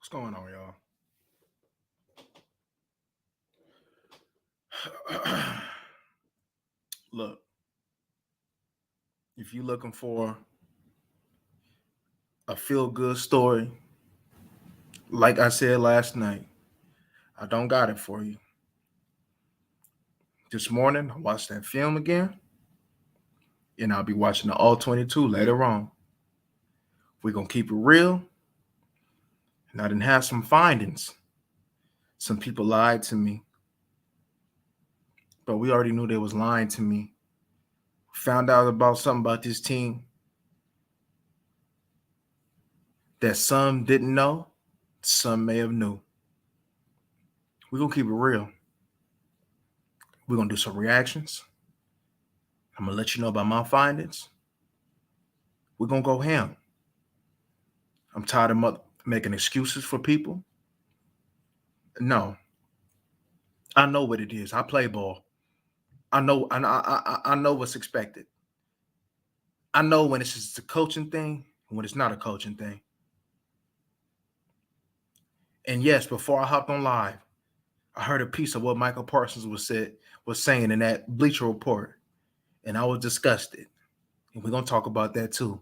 What's going on, y'all? Look, if you're looking for a feel good story, like I said last night, I don't got it for you. This morning, I watched that film again, and I'll be watching the All 22 later on. We're going to keep it real, and I didn't have some findings. Some people lied to me, but we already knew they was lying to me. Found out about something about this team that some didn't know, some may have knew. We're going to keep it real. We're going to do some reactions. I'm going to let you know about my findings. We're going to go ham. I'm tired of making excuses for people. No, I know what it is. I play ball. I know what's expected. I know when it's just a coaching thing and when it's not a coaching thing. And yes, before I hopped on live, I heard a piece of what Micah Parsons was saying in that Bleacher Report, and I was disgusted. And we're gonna talk about that too,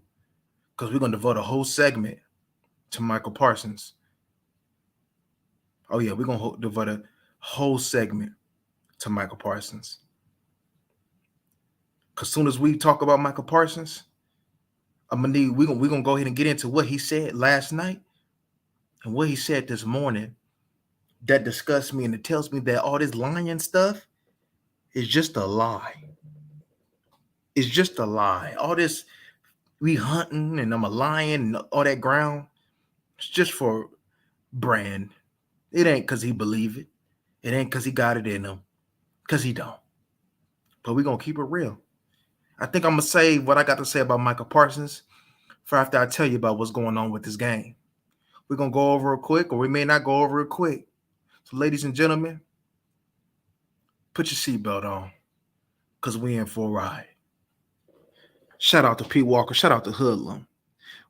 because we're gonna devote a whole segment to Michael Parsons. Oh yeah, we're gonna devote a whole segment to Michael Parsons. Cause soon as we talk about Michael Parsons, we're gonna go ahead and get into what he said last night and what he said this morning. That disgusts me, and it tells me that all this lying stuff is just a lie. It's just a lie. All this we hunting and I'm a lion and all that ground, it's just for brand. It ain't because he believe it. It ain't because he got it in him. Because he don't. But we're going to keep it real. I think I'm going to say what I got to say about Micah Parsons for after I tell you about what's going on with this game. We're going to go over it quick, or we may not go over it quick. So, ladies and gentlemen, put your seatbelt on, because we in for a ride. Shout out to Pete Walker. Shout out to Hoodlum.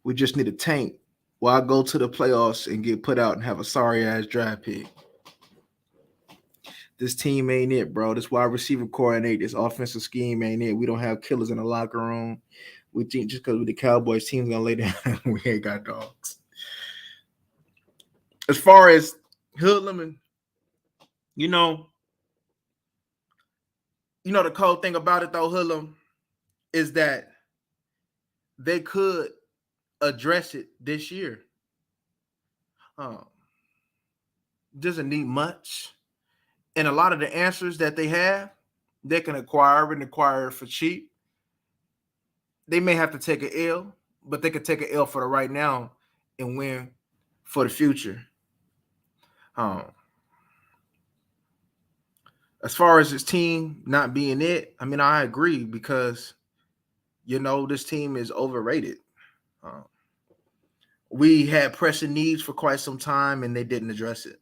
We just need a tank while I go to the playoffs and get put out and have a sorry-ass draft pick. This team ain't it, bro. This wide receiver core ain't it. This offensive scheme ain't it. We don't have killers in the locker room. We think just because we're the Cowboys, team's going to lay down. We ain't got dogs. As far as Hoodlum, you know the cold thing about it, though, Hoodlum, is that they could address it this year. Doesn't need much. And a lot of the answers that they have, they can acquire for cheap. They may have to take an L, but they could take an L for the right now and win for the future. As far as this team not being it, I mean, I agree because, this team is overrated. We had pressing needs for quite some time, and they didn't address it.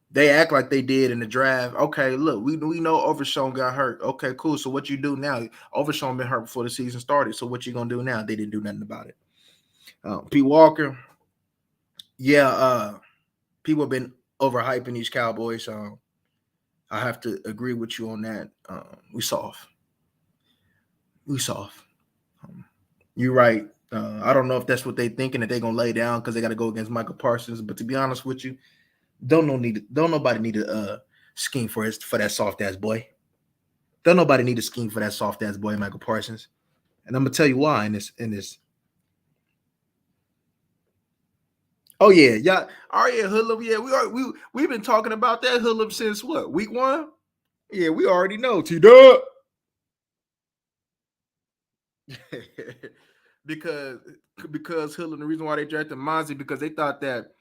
They act like they did in the draft. Okay, look, we know Overshown got hurt. Okay, cool. So what you do now? Overshown been hurt before the season started. So what you gonna do now? They didn't do nothing about it. Pete Walker, people have been overhyping these Cowboys. I have to agree with you on that. We soft. You're right. I don't know if that's what they thinking, that they're gonna lay down because they got to go against Micah Parsons. But to be honest with you, don't nobody need to scheme for that soft ass boy. Don't nobody need to scheme for that soft ass boy, Michael Parsons. And I'm gonna tell you why in this. Oh yeah, Hoodlum. Yeah, we've been talking about that Hoodlum since what, week 1? Yeah, we already know. T-Dub. because Hoodlum, the reason why they drafted Mozzie, because they thought that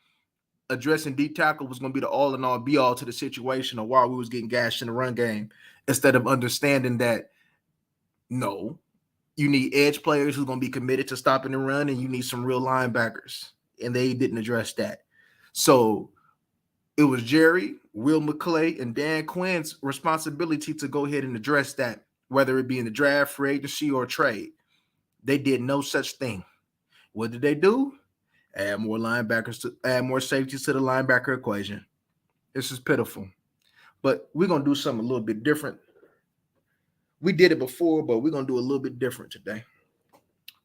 addressing D tackle was going to be the all in all be all to the situation of why we was getting gashed in the run game, instead of understanding that no, you need edge players who's going to be committed to stopping the run, and you need some real linebackers, and they didn't address that. So it was Jerry, Will McClay, and Dan Quinn's responsibility to go ahead and address that, whether it be in the draft, free agency, or trade. They did no such thing. What did they do? Add more linebackers to add more safeties to the linebacker equation. This is pitiful. But we're gonna do something a little bit different. We did it before, but we're gonna do a little bit different today.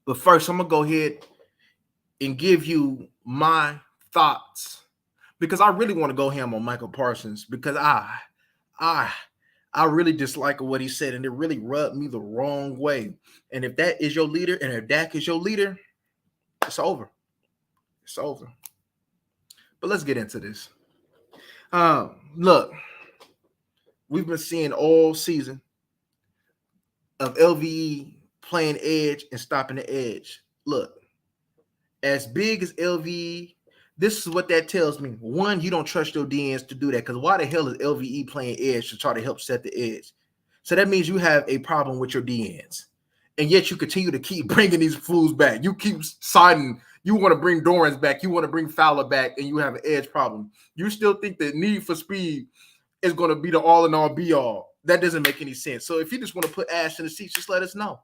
But first, I'm gonna go ahead and give you my thoughts because I really want to go ham on Micah Parsons because I really dislike what he said, and it really rubbed me the wrong way. And if that is your leader, and if Dak is your leader, it's over. It's over. But let's get into this. Look, we've been seeing all season of LVE playing edge and stopping the edge. Look, as big as LVE, this is what that tells me. One, you don't trust your DNs to do that because why the hell is LVE playing edge to try to help set the edge? So that means you have a problem with your DNs. And yet you continue to keep bringing these fools back. You keep signing. You want to bring Dorans back. You want to bring Fowler back, and you have an edge problem. You still think the need for speed is going to be the all-in-all, be-all. That doesn't make any sense. So if you just want to put ass in the seats, just let us know.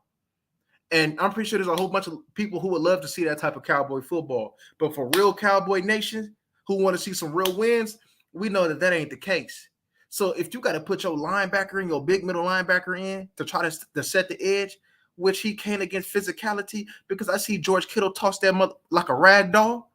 And I'm pretty sure there's a whole bunch of people who would love to see that type of Cowboy football. But for real Cowboy Nation who want to see some real wins, we know that ain't the case. So if you got to put your linebacker in, your big middle linebacker in to try to set the edge, which he can against physicality, because I see George Kittle toss that mother like a rag doll.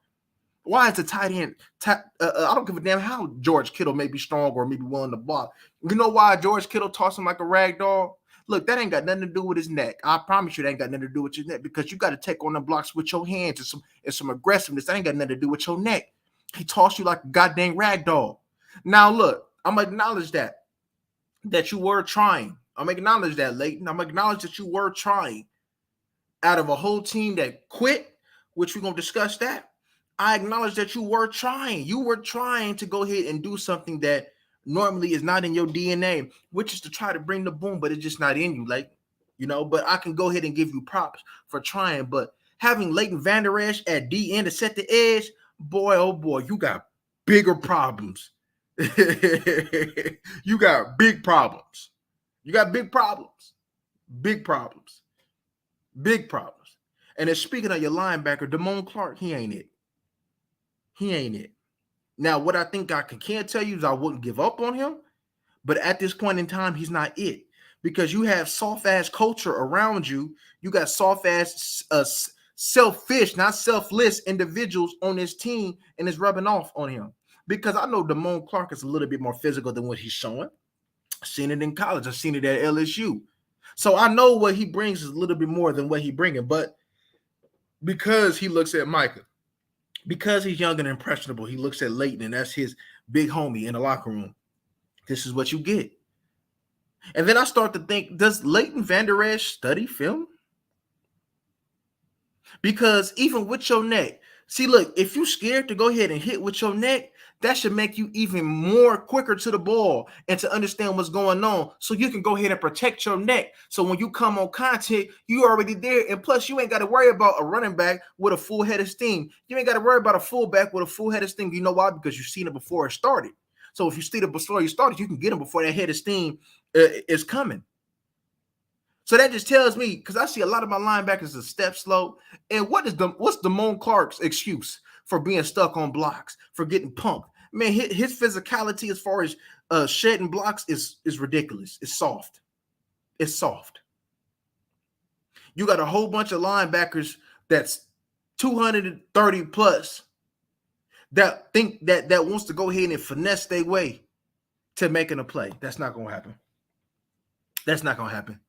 Why is the tight end? I don't give a damn how George Kittle may be strong or maybe willing to block. You know why George Kittle toss him like a rag doll? Look, that ain't got nothing to do with his neck. I promise you that ain't got nothing to do with your neck because you got to take on the blocks with your hands and some aggressiveness. That ain't got nothing to do with your neck. He tossed you like a goddamn rag doll. Now, look, I'm going to acknowledge that you were trying. I'm going to acknowledge that, Leighton. I'm going to acknowledge that you were trying. Out of a whole team that quit, which we're going to discuss that, I acknowledge that you were trying. You were trying to go ahead and do something that normally is not in your DNA, which is to try to bring the boom, but it's just not in you, like, but I can go ahead and give you props for trying. But having Leighton Vander Esch at DN to set the edge, boy, oh boy, you got bigger problems. You got big problems. You got big problems. Big problems. Big problems. And then speaking of your linebacker, Damone Clark, he ain't it. He ain't it. Now, what I think I can tell you is I wouldn't give up on him, but at this point in time, he's not it because you have soft-ass culture around you. You got soft-ass, selfish, not selfless individuals on this team, and it's rubbing off on him because I know Damone Clark is a little bit more physical than what he's showing. I've seen it in college. I've seen it at LSU. So I know what he brings is a little bit more than what he's bringing, but because he looks at Micah, because he's young and impressionable, he looks at Leighton, and that's his big homie in the locker room. This is what you get. And then I start to think, does Leighton Vander Esch study film? Because even with your neck, see, look, if you're scared to go ahead and hit with your neck, that should make you even more quicker to the ball and to understand what's going on so you can go ahead and protect your neck. So when you come on contact, you already there. And plus, you ain't got to worry about a running back with a full head of steam. You ain't got to worry about a fullback with a full head of steam. You know why? Because you've seen it before it started. So if you see it before you started, you can get them before that head of steam is coming. So that just tells me, because I see a lot of my linebackers a step slow. And what's Damone Clark's excuse for being stuck on blocks, for getting punked? Man, his physicality as far as shedding blocks is ridiculous. It's soft. It's soft. You got a whole bunch of linebackers that's 230 plus that think that wants to go ahead and finesse their way to making a play. That's not going to happen. That's not going to happen.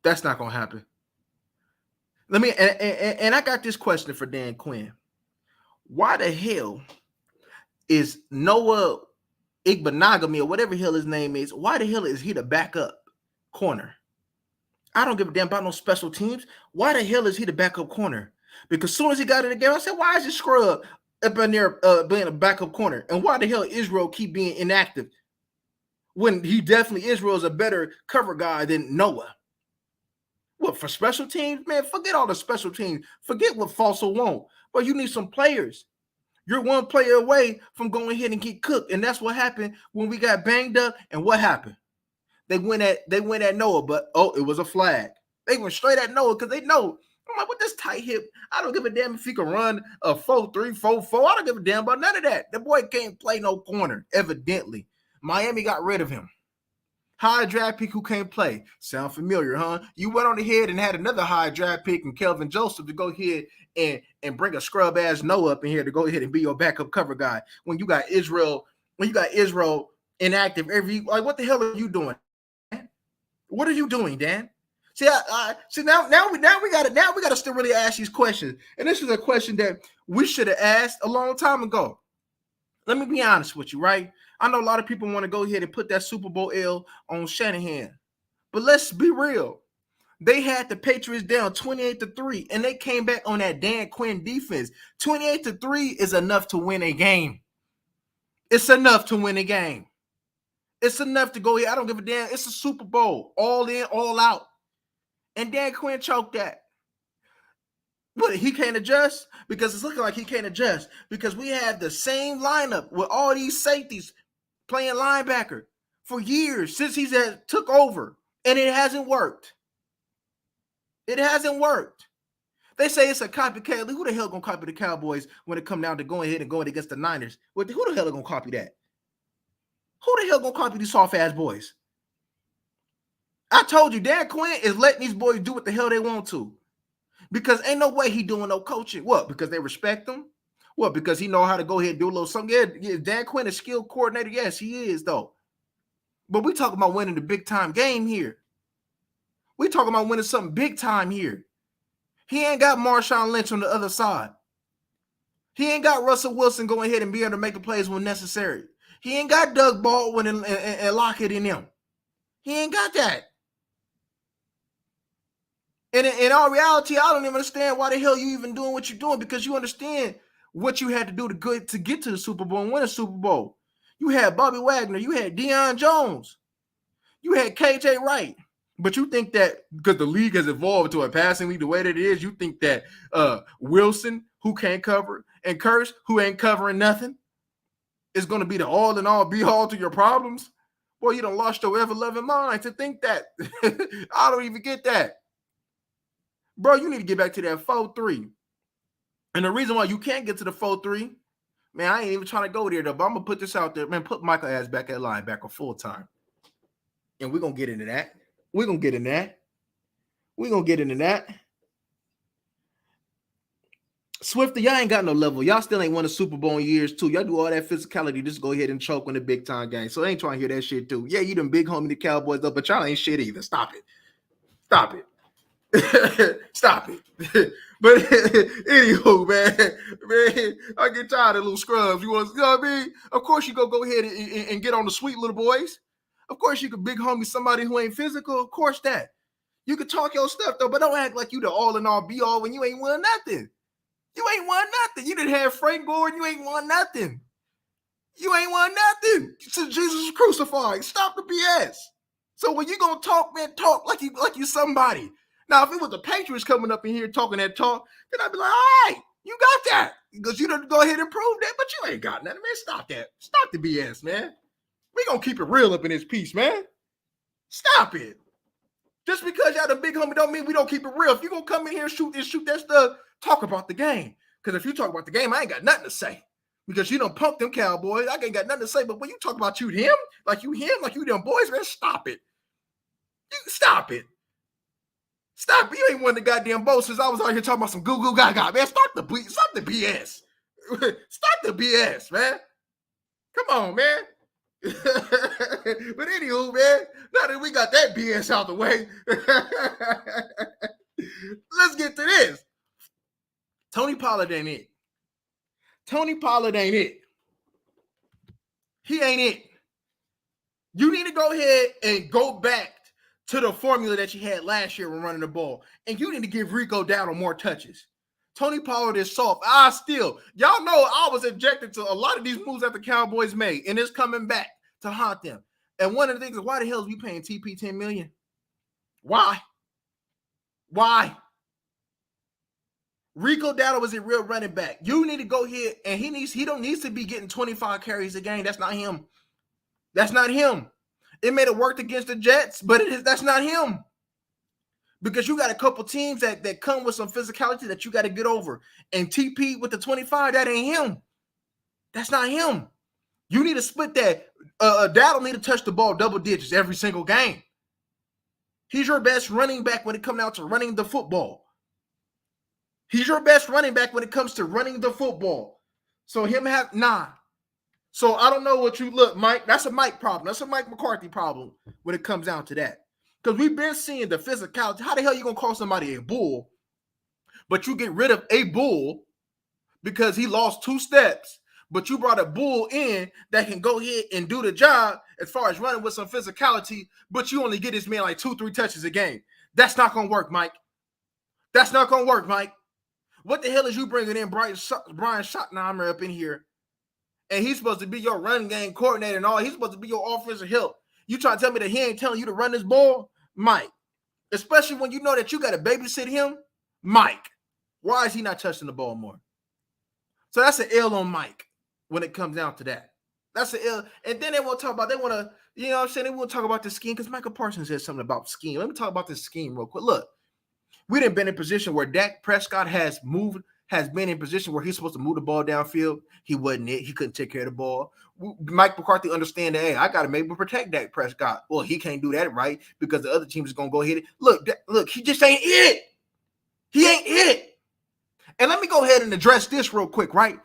That's not going to happen. Let me, and I got this question for Dan Quinn. Why the hell is Noah Igbenogany or whatever hell his name is, why the hell is he the backup corner? I don't give a damn about no special teams. Why the hell is he the backup corner? Because as soon as he got in the game, I said, why is this scrub up in there being a backup corner? And why the hell Israel keep being inactive when he definitely Israel is a better cover guy than Noah? What, for special teams? Man, forget all the special teams. Forget what Falso won't. But you need some players. You're one player away from going ahead and get cooked. And that's what happened when we got banged up. And what happened? They went at Noah, but it was a flag. They went straight at Noah because they know. I'm like, with this tight hip, I don't give a damn if he can run a 4-3, 4-4. I don't give a damn about none of that. The boy can't play no corner, evidently. Miami got rid of him. High draft pick who can't play. Sound familiar, huh? You went on ahead and had another high draft pick in Kelvin Joseph to go ahead and bring a scrub ass Noah up in here to go ahead and be your backup cover guy. When you got Israel inactive like, what the hell are you doing? What are you doing, Dan? See, now we gotta still really ask these questions. And this is a question that we should have asked a long time ago. Let me be honest with you, right? I know a lot of people want to go ahead and put that Super Bowl L on Shanahan. But let's be real. They had the Patriots down 28-3, and they came back on that Dan Quinn defense. 28-3 is enough to win a game. It's enough to win a game. It's enough to go here. I don't give a damn. It's a Super Bowl. All in, all out. And Dan Quinn choked that. But he can't adjust because it's looking like he can't adjust because we have the same lineup with all these safeties playing linebacker for years since he's took over, and it hasn't worked. It hasn't worked. They say it's a copycat. Who the hell gonna copy the Cowboys when it come down to going ahead and going against the Niners? Who the hell are gonna copy that? Who the hell gonna copy these soft ass boys? I told you, Dan Quinn is letting these boys do what the hell they want to. Because ain't no way he doing no coaching. What? Because they respect him? What? Because he know how to go ahead and do a little something? Yeah, Dan Quinn is skilled coordinator. Yes, he is, though. But we talking about winning the big time game here. We talking about winning something big time here. He ain't got Marshawn Lynch on the other side. He ain't got Russell Wilson going ahead and be able to make the plays when necessary. He ain't got Doug Baldwin and Lockett in him. He ain't got that. And in all reality, I don't even understand why the hell you even doing what you're doing, because you understand what you had to do to get to the Super Bowl and win a Super Bowl. You had Bobby Wagner. You had Deion Jones. You had KJ Wright. But you think that because the league has evolved to a passing league the way that it is, you think that Wilson, who can't cover, and Curse, who ain't covering nothing, is going to be the all in all be all to your problems? Boy, you done lost your ever-loving mind to think that. I don't even get that. Bro, you need to get back to that 4-3. And the reason why you can't get to the 4-3, man, I ain't even trying to go there, though, but I'm going to put this out there. Man, put Micah ass back at linebacker full time. And we're going to get into that. We're going to get into that. We're going to get into that. Swifty, y'all ain't got no level. Y'all still ain't won a Super Bowl in years, too. Y'all do all that physicality. Just go ahead and choke on the big-time game. So I ain't trying to hear that shit, too. Yeah, you done big homie the Cowboys up, but y'all ain't shit either. Stop it. Stop it. Stop it. But anywho, man, I get tired of little scrubs. You know what I mean? Of course you go ahead and get on the sweet little boys. Of course you could big homie somebody who ain't physical. Of course that. You could talk your stuff though, but don't act like you the all in all be all when you ain't won nothing. You ain't won nothing. You didn't have Frank Gore and you ain't won nothing. You ain't won nothing. Since Jesus was crucified. Stop the BS. So when you gonna talk, man, talk like you somebody. Now, if it was the Patriots coming up in here talking that talk, then I'd be like, all right, you got that. Because you done go ahead and prove that, but you ain't got nothing, man. Stop that. Stop the BS, man. We gonna keep it real up in this piece, man. Stop it. Just because y'all the big homie don't mean we don't keep it real. If you gonna come in here and shoot that stuff, talk about the game. Because if you talk about the game, I ain't got nothing to say. Because you done punked them Cowboys. I ain't got nothing to say. But when you talk about you them boys, man, stop it. Stop it. Stop. You ain't won the goddamn bowl since I was out here talking about some goo goo gaga, man. Stop the BS. Stop the BS, man. Come on, man. But anywho, man, now that we got that BS out the way, let's get to this. Tony Pollard ain't it. Tony Pollard ain't it. He ain't it. You need to go ahead and go back to the formula that you had last year when running the ball. And you need to give Rico Dowdle more touches. Tony Pollard is soft. Y'all know I was objected to a lot of these moves that the Cowboys made, and it's coming back to haunt them. And one of the things is, why the hell is we paying TP $10 million? Why? Rico Dowdle was a real running back. You need to go here, and he don't need to be getting 25 carries a game. That's not him. That's not him. It made it work against the Jets, but that's not him. Because you got a couple teams that come with some physicality that you got to get over. And TP with the 25, that ain't him. That's not him. You need to split that. Dowdle need to touch the ball double digits every single game. He's your best running back when it comes down to running the football. He's your best running back when it comes to running the football. So So I don't know what you look, Mike. That's a Mike problem. That's a Mike McCarthy problem when it comes down to that. Because we've been seeing the physicality. How the hell you gonna call somebody a bull, but you get rid of a bull because he lost 2 steps, but you brought a bull in that can go ahead and do the job as far as running with some physicality, but you only get this man like 2-3 touches a game. That's not gonna work, Mike. That's not gonna work, Mike. What the hell is you bringing in Brian Schottenheimer up in here? And he's supposed to be your running game coordinator and all. He's supposed to be your offensive help. You trying to tell me that he ain't telling you to run this ball? Mike. Especially when you know that you got to babysit him? Mike. Why is he not touching the ball more? So that's an L on Mike when it comes down to that. That's an L. And then they want to talk about, they want to, you know what I'm saying? They want to talk about the scheme because Micah Parsons said something about scheme. Let me talk about this scheme real quick. Look, we didn't been in a position where Dak Prescott has been in position where he's supposed to move the ball downfield. He wasn't it. He couldn't take care of the ball. Mike McCarthy understand that, hey, I got to maybe protect Dak Prescott. Well, he can't do that, right? Because the other team is going to go ahead. Look, he just ain't it. He ain't it. And let me go ahead and address this real quick, right?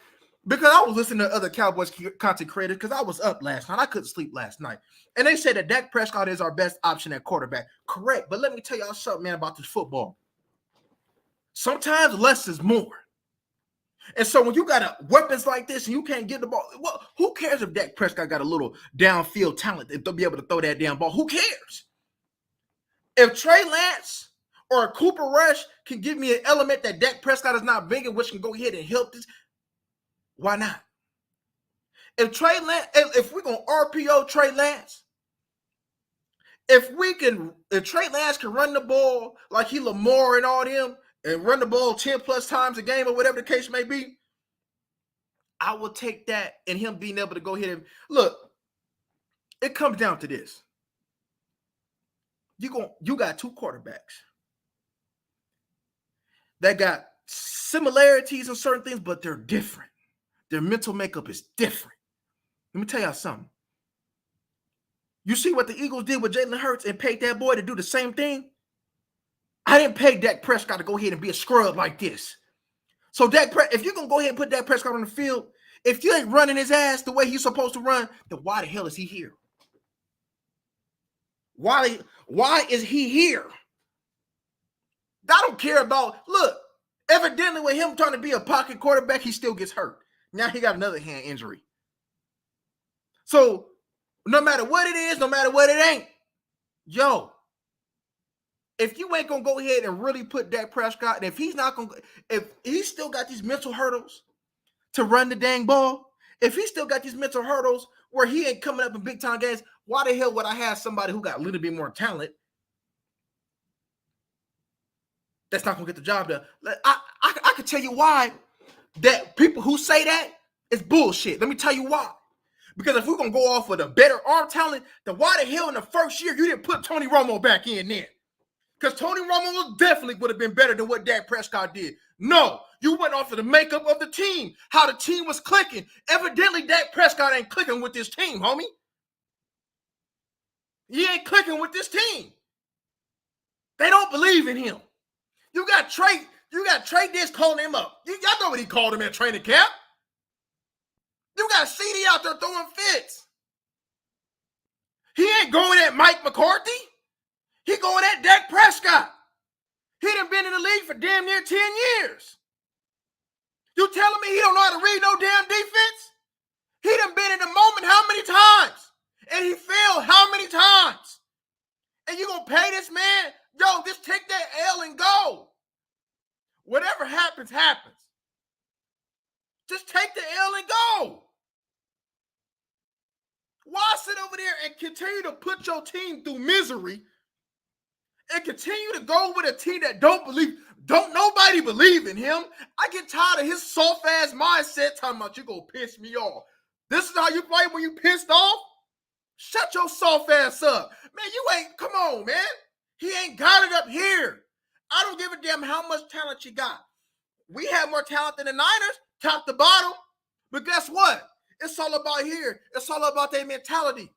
Because I was listening to other Cowboys content creators because I was up last night. I couldn't sleep last night. And they said that Dak Prescott is our best option at quarterback. Correct. But let me tell y'all something, man, about this football. Sometimes less is more. And so when you got weapons like this and you can't get the ball, well, who cares if Dak Prescott got a little downfield talent if they'll be able to throw that damn ball? Who cares? If Trey Lance or Cooper Rush can give me an element that Dak Prescott is not bringing, which can go ahead and help this, why not? If we're going to RPO Trey Lance, if Trey Lance can run the ball like he Lamar and all them, and run the ball 10 plus times a game or whatever the case may be, I will take that and him being able to go ahead and look. It comes down to this. You got 2 quarterbacks that got similarities in certain things, but they're different. Their mental makeup is different. Let me tell y'all something. You see what the Eagles did with Jalen Hurts and paid that boy to do the same thing? I didn't pay Dak Prescott to go ahead and be a scrub like this. So if you're going to go ahead and put Dak Prescott on the field, if you ain't running his ass the way he's supposed to run, then why the hell is he here? Why is he here? I don't care about, look, evidently with him trying to be a pocket quarterback, he still gets hurt. Now he got another hand injury. So no matter what it is, no matter what it ain't, if you ain't going to go ahead and really put Dak Prescott, and if he's still got these mental hurdles to run the dang ball, if he's still got these mental hurdles where he ain't coming up in big time games, why the hell would I have somebody who got a little bit more talent that's not going to get the job done? I can tell you why that people who say that is bullshit. Let me tell you why. Because if we're going to go off with a better arm talent, then why the hell in the first year you didn't put Tony Romo back in then? Because Tony Romo definitely would have been better than what Dak Prescott did. No, you went off of the makeup of the team, how the team was clicking. Evidently, Dak Prescott ain't clicking with this team, homie. He ain't clicking with this team. They don't believe in him. You got Trey Diz calling him up. Y'all know what he called him at training camp. You got CD out there throwing fits. He ain't going at Mike McCarthy. He going at Dak Prescott. He done been in the league for damn near 10 years. You telling me he don't know how to read no damn defense? He done been in the moment how many times? And he failed how many times? And you gonna pay this man? Yo, just take that L and go. Whatever happens, happens. Just take the L and go. Why sit over there and continue to put your team through misery and continue to go with a team that don't nobody believe in him? I get tired of his soft-ass mindset talking about you gonna piss me off. This is how you play when you pissed off? Shut your soft ass up. Man, come on, man. He ain't got it up here. I don't give a damn how much talent you got. We have more talent than the Niners, top to bottom. But guess what? It's all about here. It's all about their mentality.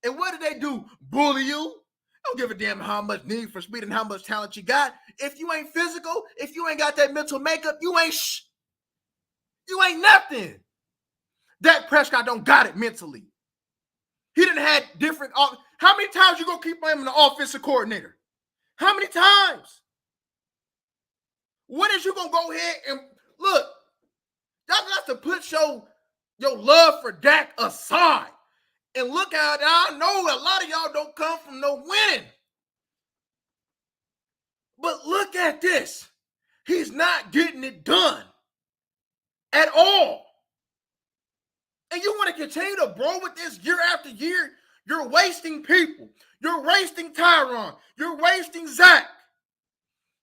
And what do? Bully you? Don't give a damn how much need for speed and how much talent you got. If you ain't physical, if you ain't got that mental makeup, you ain't nothing. Dak Prescott don't got it mentally. He didn't have different. How many times you gonna keep him the offensive coordinator? How many times? When is you gonna go ahead and look? Y'all got to put your love for Dak aside and look out. I know a lot of y'all don't come from no winning, but look at this. He's not getting it done at all. And you want to continue to bro with this year after year? You're wasting people. You're wasting Tyron. You're wasting Zach.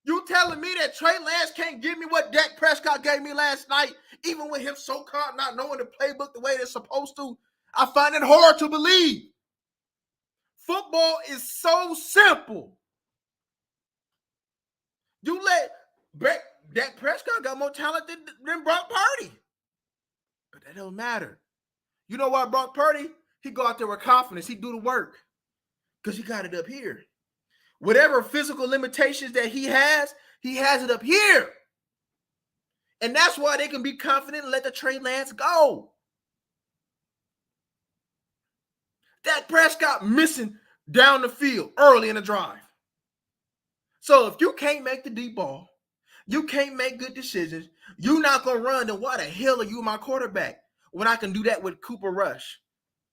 You telling me that Trey Lance can't give me what Dak Prescott gave me last night, even with him so caught not knowing the playbook the way they're supposed to? I find it hard to believe. Football is so simple. You let Dak Prescott got more talent than Brock Purdy. But that don't matter. You know why Brock Purdy? He go out there with confidence. He do the work because he got it up here. Whatever physical limitations that he has it up here. And that's why they can be confident and let the Trey Lance go. Dak Prescott missing down the field early in the drive. So if you can't make the deep ball, you can't make good decisions, you're not going to run, then why the hell are you my quarterback when I can do that with Cooper Rush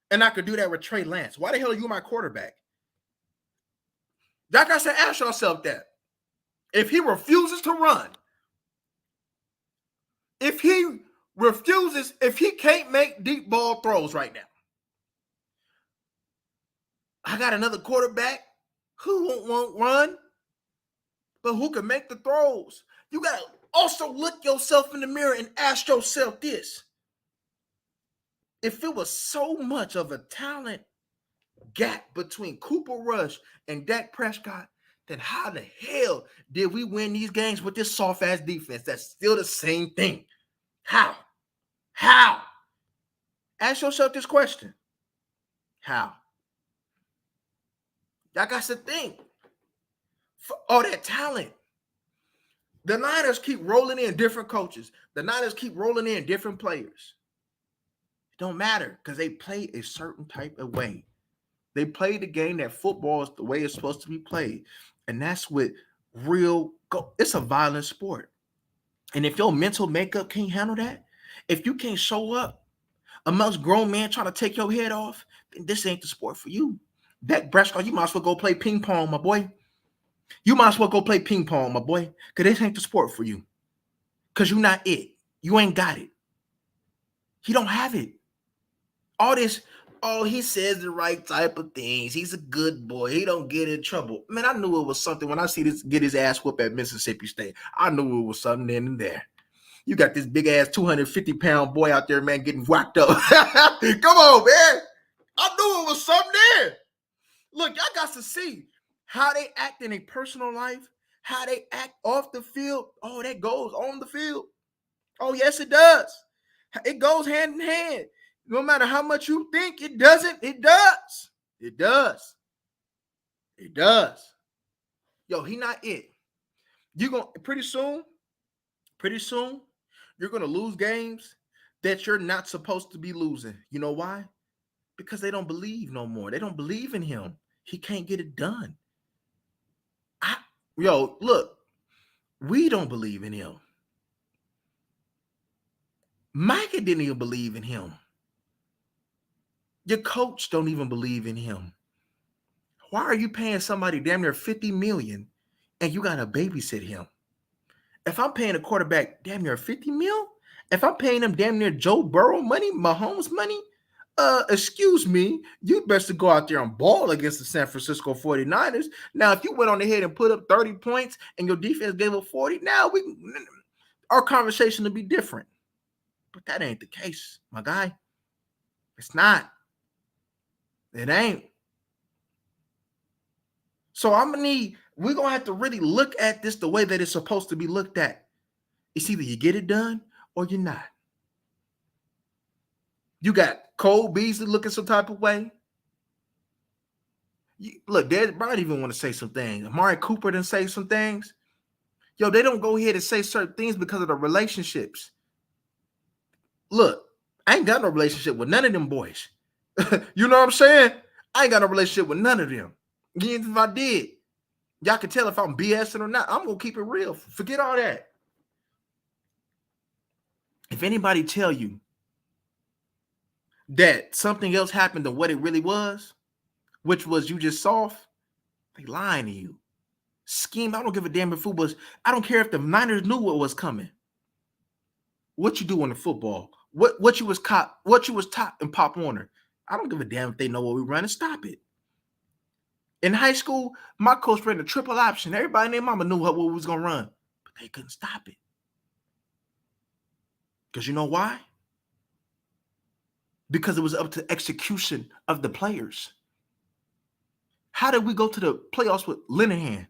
and I can do that with Trey Lance? Why the hell are you my quarterback? Like I said, ask yourself that. If he refuses to run, if he can't make deep ball throws right now, I got another quarterback who won't run, but who can make the throws. You got to also look yourself in the mirror and ask yourself this. If it was so much of a talent gap between Cooper Rush and Dak Prescott, then how the hell did we win these games with this soft-ass defense? That's still the same thing. How? Ask yourself this question. How? Y'all got to think. For all that talent, the Niners keep rolling in different coaches. The Niners keep rolling in different players. It don't matter because they play a certain type of way. They play the game that football is the way it's supposed to be played. And that's what it's a violent sport. And if your mental makeup can't handle that, if you can't show up amongst grown men trying to take your head off, then this ain't the sport for you. Dak Prescott, you might as well go play ping pong, my boy. You might as well go play ping pong, my boy, because this ain't the sport for you. Because you're not it. You ain't got it. He don't have it. All this, he says the right type of things. He's a good boy. He don't get in trouble. Man, I knew it was something when I see this get his ass whooped at Mississippi State. I knew it was something in and there. You got this big ass 250-pound boy out there, man, getting whacked up. Come on, man. I knew it was something there. Look, y'all got to see how they act in a personal life, how they act off the field. Oh, that goes on the field. Oh, yes, it does. It goes hand in hand. No matter how much you think it doesn't, it does. It does. It does. Yo, he not it. You're going to, pretty soon, you're going to lose games that you're not supposed to be losing. You know why? Because they don't believe no more. They don't believe in him. He can't get it done. Look, we don't believe in him. Micah didn't even believe in him. Your coach don't even believe in him. Why are you paying somebody damn near $50 million and you got to babysit him? If I'm paying a quarterback damn near $50 million, if I'm paying him damn near Joe Burrow money, Mahomes money, excuse me, you best to go out there and ball against the San Francisco 49ers. Now, if you went on ahead and put up 30 points and your defense gave up 40, now our conversation will be different. But that ain't the case, my guy. It's not. It ain't. So I'm going to need We're going to have to really look at this the way that it's supposed to be looked at. It's either you get it done or you're not. You got Cole Beasley looking some type of way. Look, Dez Bryant even want to say some things. Amari Cooper done say some things. Yo, they don't go ahead and say certain things because of the relationships. Look, I ain't got no relationship with none of them boys. You know what I'm saying? I ain't got no relationship with none of them. Even if I did, y'all can tell if I'm BSing or not. I'm going to keep it real. Forget all that. If anybody tell you that something else happened than what it really was, which was you just soft, they lying to you. Scheme, I don't give a damn if football was. I don't care if the Niners knew what was coming. What you do in the football? What you was taught in Pop Warner? I don't give a damn if they know what we run and stop it. In high school, my coach ran a triple option. Everybody and their mama knew what we was gonna run, but they couldn't stop it. Because you know why? Because it was up to execution of the players. How did we go to the playoffs with Linehan?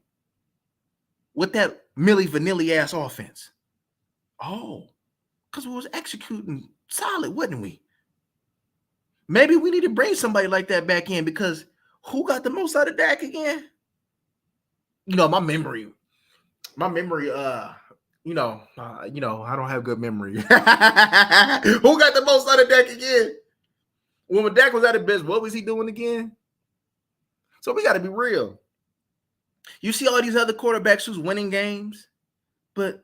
With that Milli Vanilli ass offense? Oh, because we was executing solid, wasn't we? Maybe we need to bring somebody like that back in, because who got the most out of Dak again? You know, my memory, I don't have good memory. Who got the most out of Dak again? When Dak was at his best, what was he doing again? So we got to be real. You see all these other quarterbacks who's winning games, but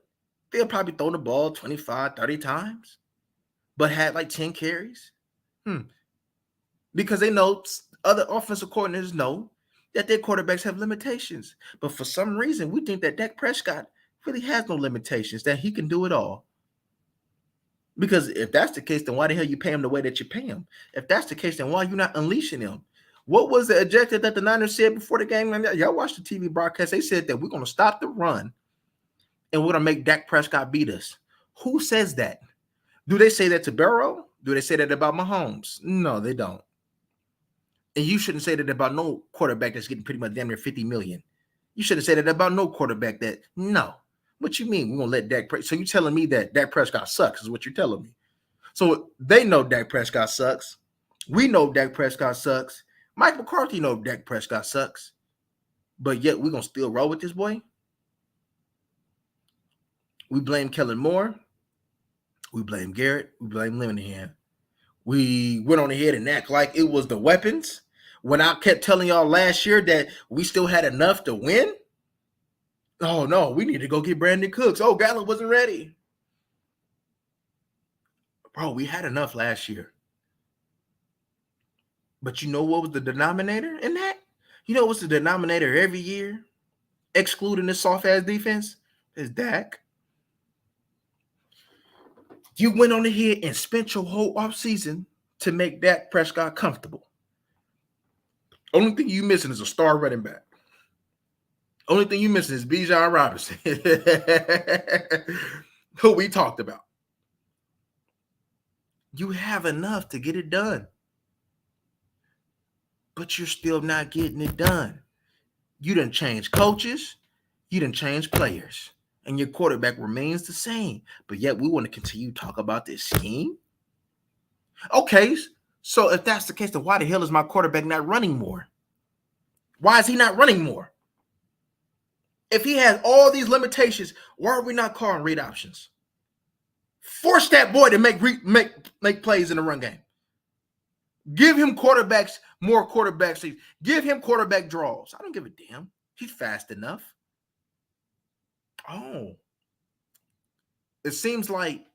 they'll probably throw the ball 25, 30 times, but had like 10 carries. Because they know, other offensive coordinators know that their quarterbacks have limitations. But for some reason, we think that Dak Prescott really has no limitations, that he can do it all. Because if that's the case, then why the hell you pay him the way that you pay him? If that's the case, then why are you not unleashing him? What was the objective that the Niners said before the game? Y'all watched the TV broadcast. They said that we're going to stop the run and we're going to make Dak Prescott beat us. Who says that? Do they say that to Burrow? Do they say that about Mahomes? No, they don't. And you shouldn't say that about no quarterback that's getting pretty much damn near $50 million. You shouldn't say that about no quarterback that, no. What you mean? We're going to let Dak Prescott. So you're telling me that Dak Prescott sucks is what you're telling me. So they know Dak Prescott sucks. We know Dak Prescott sucks. Mike McCarthy knows Dak Prescott sucks. But yet we're going to still roll with this boy. We blame Kellen Moore. We blame Garrett. We blame Linehan. We went on ahead and act like it was the weapons. When I kept telling y'all last year that we still had enough to win. Oh, no, we need to go get Brandon Cooks. Oh, Gallup wasn't ready. Bro, we had enough last year. But you know what was the denominator in that? You know what's the denominator every year, excluding this soft-ass defense? Is Dak. You went on ahead and spent your whole offseason to make Dak Prescott comfortable. Only thing you missing is a star running back. Only thing you missing is Bijan Robinson, who we talked about. You have enough to get it done, but you're still not getting it done. You done changed coaches. You done changed players. And your quarterback remains the same. But yet we want to continue to talk about this scheme? Okay, so if that's the case, then why the hell is my quarterback not running more? Why is he not running more? If he has all these limitations, why are we not calling read options? Force that boy to make plays in the run game. Give him quarterbacks, more quarterbacks. Give him quarterback draws. I don't give a damn. He's fast enough. Oh. It seems like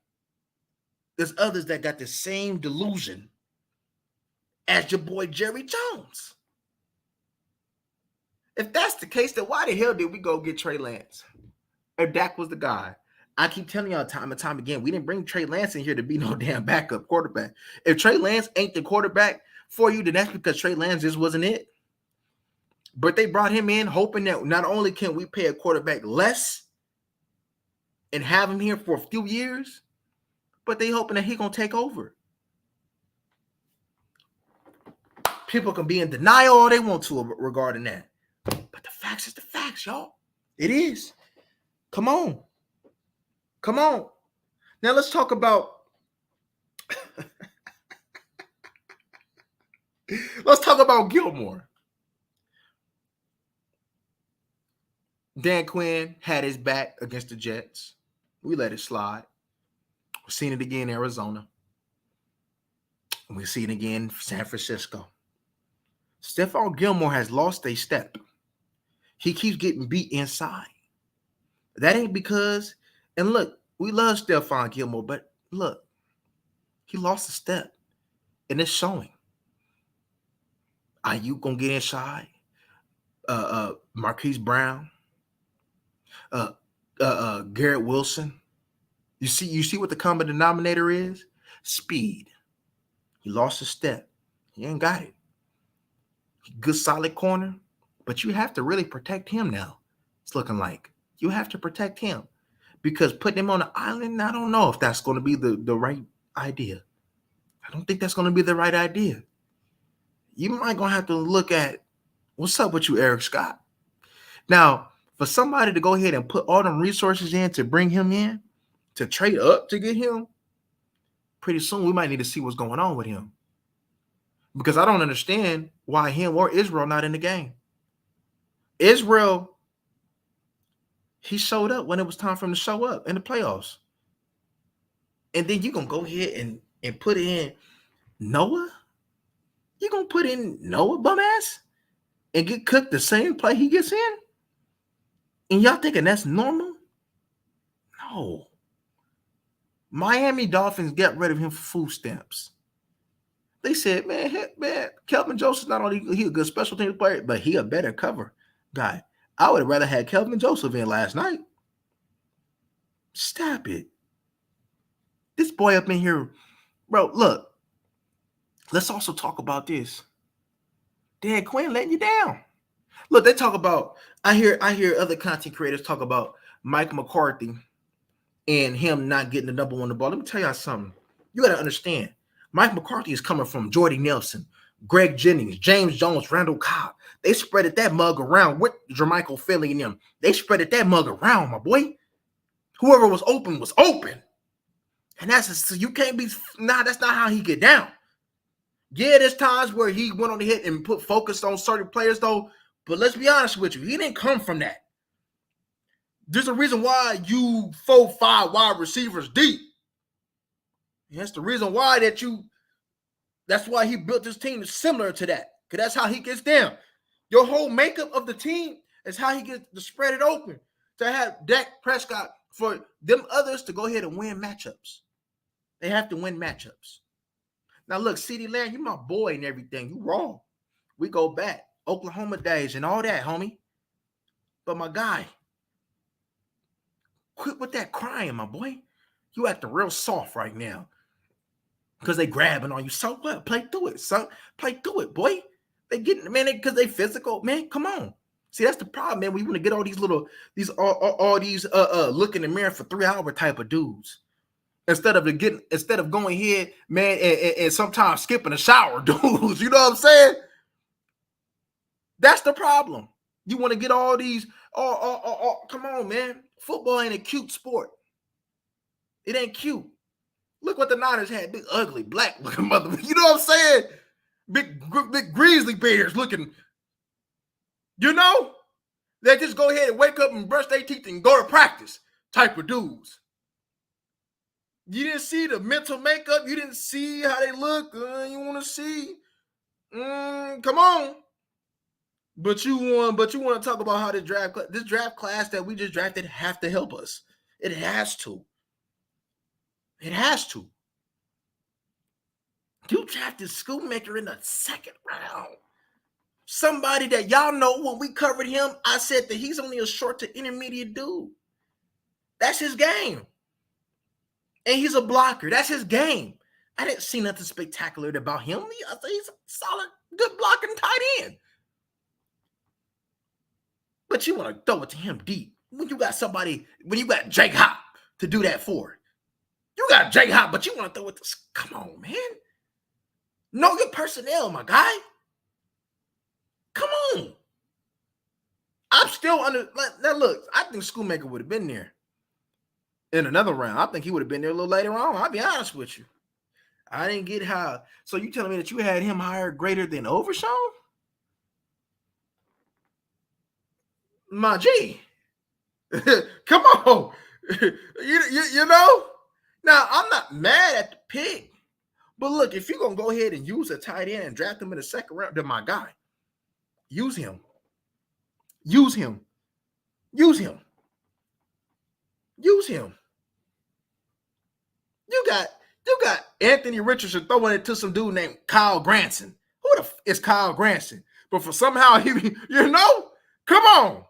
there's others that got the same delusion as your boy Jerry Jones. If that's the case, then why the hell did we go get Trey Lance? If Dak was the guy. I keep telling y'all time and time again, we didn't bring Trey Lance in here to be no damn backup quarterback. If Trey Lance ain't the quarterback for you, then that's because Trey Lance just wasn't it. But they brought him in hoping that not only can we pay a quarterback less and have him here for a few years, but they hoping that he gonna take over. People can be in denial all they want to regarding that. But the facts is the facts. facts, y'all. It is. Come on. Come on. Now let's talk about Gilmore. Dan Quinn had his back against the Jets. We let it slide. We've seen it again in Arizona. And we've seen it again in San Francisco. Stephon Gilmore has lost a step. He keeps getting beat inside. That ain't because, and look, we love Stephon Gilmore, but look, he lost a step. And it's showing. Are you gonna get inside? Marquise Brown, Garrett Wilson. You see what the common denominator is? Speed. He lost a step. He ain't got it. Good solid corner, but you have to really protect him now. It's looking like you have to protect him because putting him on the island, I don't know if that's going to be the right idea. I don't think that's going to be the right idea. You might going to have to look at what's up with you, Eric Scott. Now, for somebody to go ahead and put all them resources in to bring him in, to trade up to get him, pretty soon we might need to see what's going on with him. Because I don't understand why him or Israel not in the game. Israel, he showed up when it was time for him to show up in the playoffs. And then you're going to go ahead and put in Noah? You're going to put in Noah, bum ass? And get cooked the same play he gets in? And y'all thinking that's normal? No. Miami Dolphins got rid of him for food stamps. They said, man, Kelvin Joseph's not only he a good special teams player, but he a better cover guy. I would have rather had Kelvin Joseph in last night. Stop it. This boy up in here, bro, look. Let's also talk about this. Dan Quinn letting you down. Look, they talk about, I hear other content creators talk about Mike McCarthy and him not getting the number one the ball. Let me tell y'all something. You got to understand. Mike McCarthy is coming from Jordy Nelson, Greg Jennings, James Jones, Randall Cobb. They spreaded that mug around with Jermichael Philly and them. They spreaded that mug around, my boy. Whoever was open was open. And so you can't be, that's not how he get down. Yeah, there's times where he went on the hit and put focus on certain players, though. But let's be honest with you. He didn't come from that. There's a reason why you 4-5 wide receivers deep. And that's the reason why that's why he built his team similar to that. Because that's how he gets down. Your whole makeup of the team is how he gets to spread it open. To have Dak Prescott for them others to go ahead and win matchups. They have to win matchups. Now, look, CeeDee Lamb, you my boy and everything. You wrong. We go back. Oklahoma days and all that, homie. But my guy, quit with that crying, my boy. You acting real soft right now. Because they grabbing on you. So what? Play through it, son. Play through it, boy. They getting, man, because they physical. Man, come on. See, that's the problem, man. We want to get all these look in the mirror for 3 hour type of dudes. Instead of going here, man, and sometimes skipping a shower, dudes. You know what I'm saying? That's the problem. You want to get all these, come on, man. Football ain't a cute sport. It ain't cute. Look what the Niners had. Big, ugly, black looking mother. You know what I'm saying? Big grizzly bears looking. You know? They just go ahead and wake up and brush their teeth and go to practice type of dudes. You didn't see the mental makeup. You didn't see how they look. You want to see? Come on. But you want to talk about how this draft class that we just drafted have to help us. It has to. It has to. You drafted Schoolmaker in the second round. Somebody that y'all know when we covered him, I said that he's only a short to intermediate dude. That's his game. And he's a blocker. That's his game. I didn't see nothing spectacular about him. I think he's a solid, good blocking tight end. But you want to throw it to him deep. When you got Jake Hop to do that for. You got Jake Hop, but you want to throw it to, come on, man. Know your personnel, my guy. Come on. I I'm still under. Now look, I think Schoolmaker would have been there in another round. I think he would have been there a little later on. I'll be honest with you. I didn't get how. So you telling me that you had him higher greater than Overshown? My G. Come on. you know? Now, I'm not mad at the pick. But look, if you're going to go ahead and use a tight end and draft him in the second round, then my guy, use him. Use him. Use him. Use him. You got Anthony Richardson throwing it to some dude named Kyle Granson. Who the is Kyle Granson? But for somehow he, come on.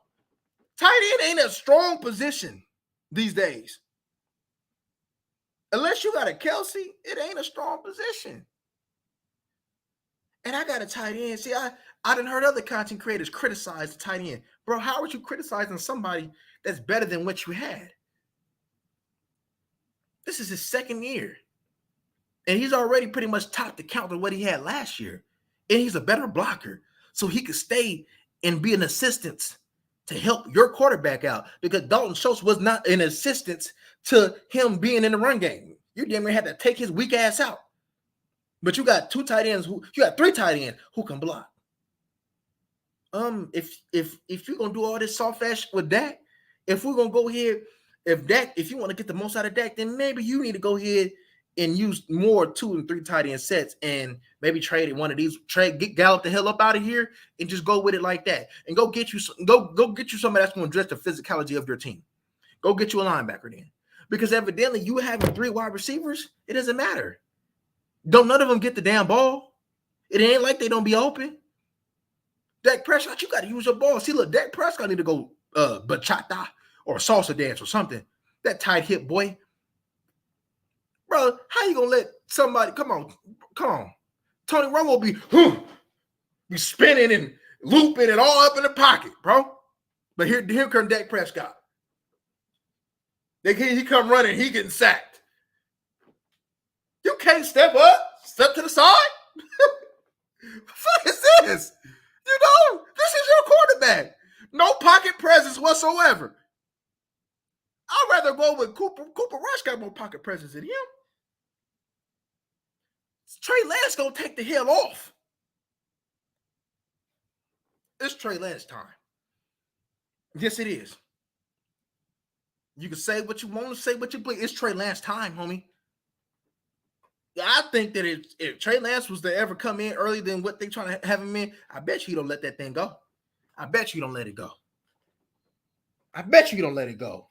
Tight end ain't a strong position these days. Unless you got a Kelsey, it ain't a strong position. And I got a tight end. See, I done heard other content creators criticize the tight end. Bro, how are you criticizing somebody that's better than what you had? This is his second year. And he's already pretty much topped the count of what he had last year. And he's a better blocker. So he could stay and be an assistant to help your quarterback out. Because Dalton Schultz was not an assistant to him being in the run game. You damn near had to take his weak ass out. But you got three tight ends who can block. If you're gonna do all this soft ass with Dak, if we're gonna go here, if you want to get the most out of Dak, then maybe you need to go ahead and use more 2 and 3 tight end sets and maybe trade one of these, get Gallup the hell up out of here and just go with it like that. And go get you somebody that's going to address the physicality of your team. Go get you a linebacker then. Because evidently you having 3 wide receivers, it doesn't matter. Don't none of them get the damn ball. It ain't like they don't be open. Dak Prescott, you got to use your ball. See, look, Dak Prescott need to go bachata or salsa dance or something. That tight hip boy. Bro, how you gonna let somebody come on? Tony Romo be spinning and looping it all up in the pocket, bro. But here comes Dak Prescott. He come running, he getting sacked. You can't step to the side. What the fuck is this? This is your quarterback. No pocket presence whatsoever. I'd rather go with Cooper. Cooper Rush got more pocket presence than him. Trey Lance gonna take the hell off. It's Trey Lance time. Yes, it is. You can say what you want to say, what you please. It's Trey Lance time, homie. I think that if Trey Lance was to ever come in earlier than what they trying to have him in, I bet you he don't let that thing go. I bet you don't let it go. I bet you don't let it go.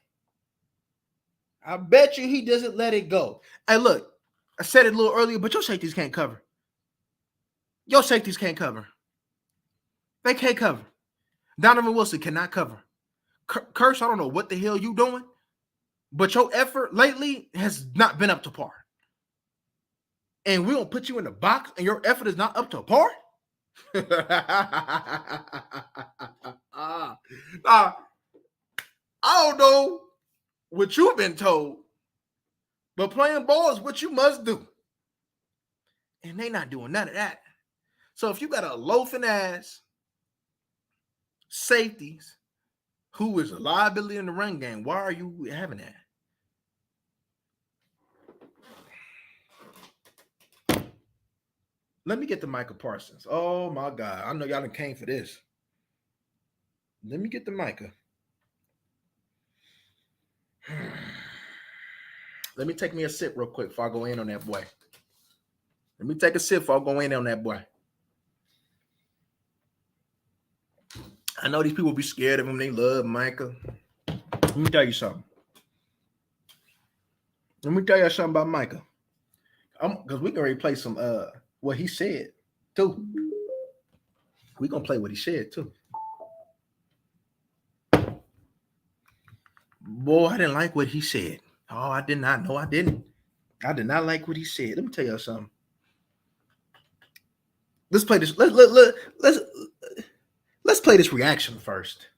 I bet you he doesn't let it go. Hey, look, I said it a little earlier, but your safeties can't cover. Your safeties can't cover. They can't cover. Donovan Wilson cannot cover. Curse, I don't know what the hell you doing, but your effort lately has not been up to par. And we're going to put you in the box and your effort is not up to par? I don't know what you've been told, but playing ball is what you must do. And they not doing none of that. So if you got a loafing ass safeties who is a liability in the run game, why are you having that? Let me get to Micah Parsons. Oh, my God. I know y'all done came for this. Let me get to Micah. Let me take me a sip real quick before I go in on that boy. Let me take a sip before I go in on that boy. I know these people be scared of him. They love Micah. Let me tell you something. Let me tell you something about Micah. Because we can already play some what he said, too. We're going to play what he said, too. Boy, I didn't like what he said. Oh, I did not. No, I didn't. I did not like what he said. Let me tell you something. Let's play this. Let's play this reaction first.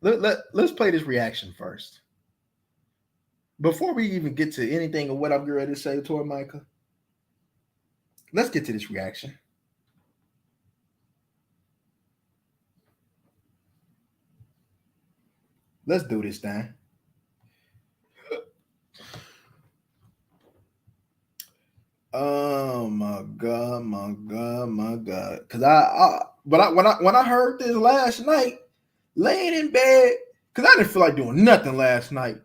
Let's play this reaction first. Before we even get to anything of what I'm ready to say toward Micah, let's get to this reaction. Let's do this thing. Oh my god, my god, my god! Because when I heard this last night, laying in bed, because I didn't feel like doing nothing last night.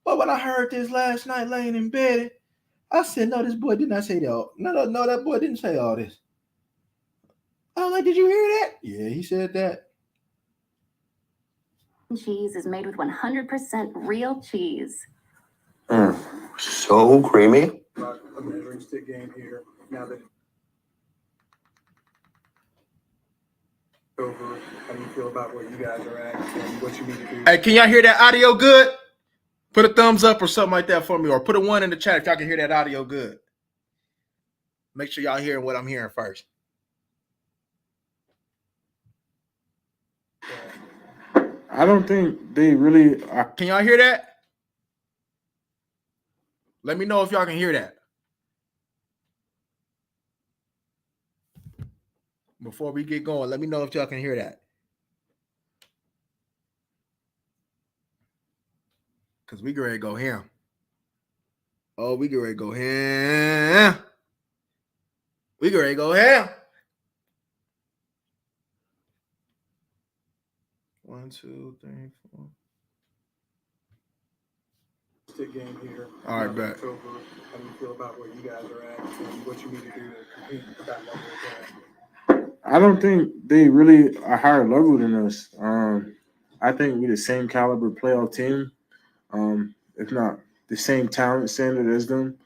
But when I heard this last night, laying in bed, I said, "No, this boy did not say that. No, that boy didn't say all this." I was like, "Did you hear that?" Yeah, he said that. Cheese is made with 100% real cheese. So creamy. A measuring stick game here. Now that over, how do you feel about where you guys are at and what you need to do? Hey, can y'all hear that audio good? Put a thumbs up or something like that for me, or put a 1 in the chat if y'all can hear that audio good. Make sure y'all hearing what I'm hearing first. I don't think they really are. Can y'all hear that? Let me know if y'all can hear that. Before we get going, let me know if y'all can hear that. Because we get ready to go ham. Oh, we get ready to go ham. We get ready to go ham. 1, 2, 3, 4. Stick game here. All right, bet. Over, how do you feel about where you guys are at and what you need to do to compete at that level again? I don't think they really are higher level than us. I think we're the same caliber playoff team, if not the same talent standard as them.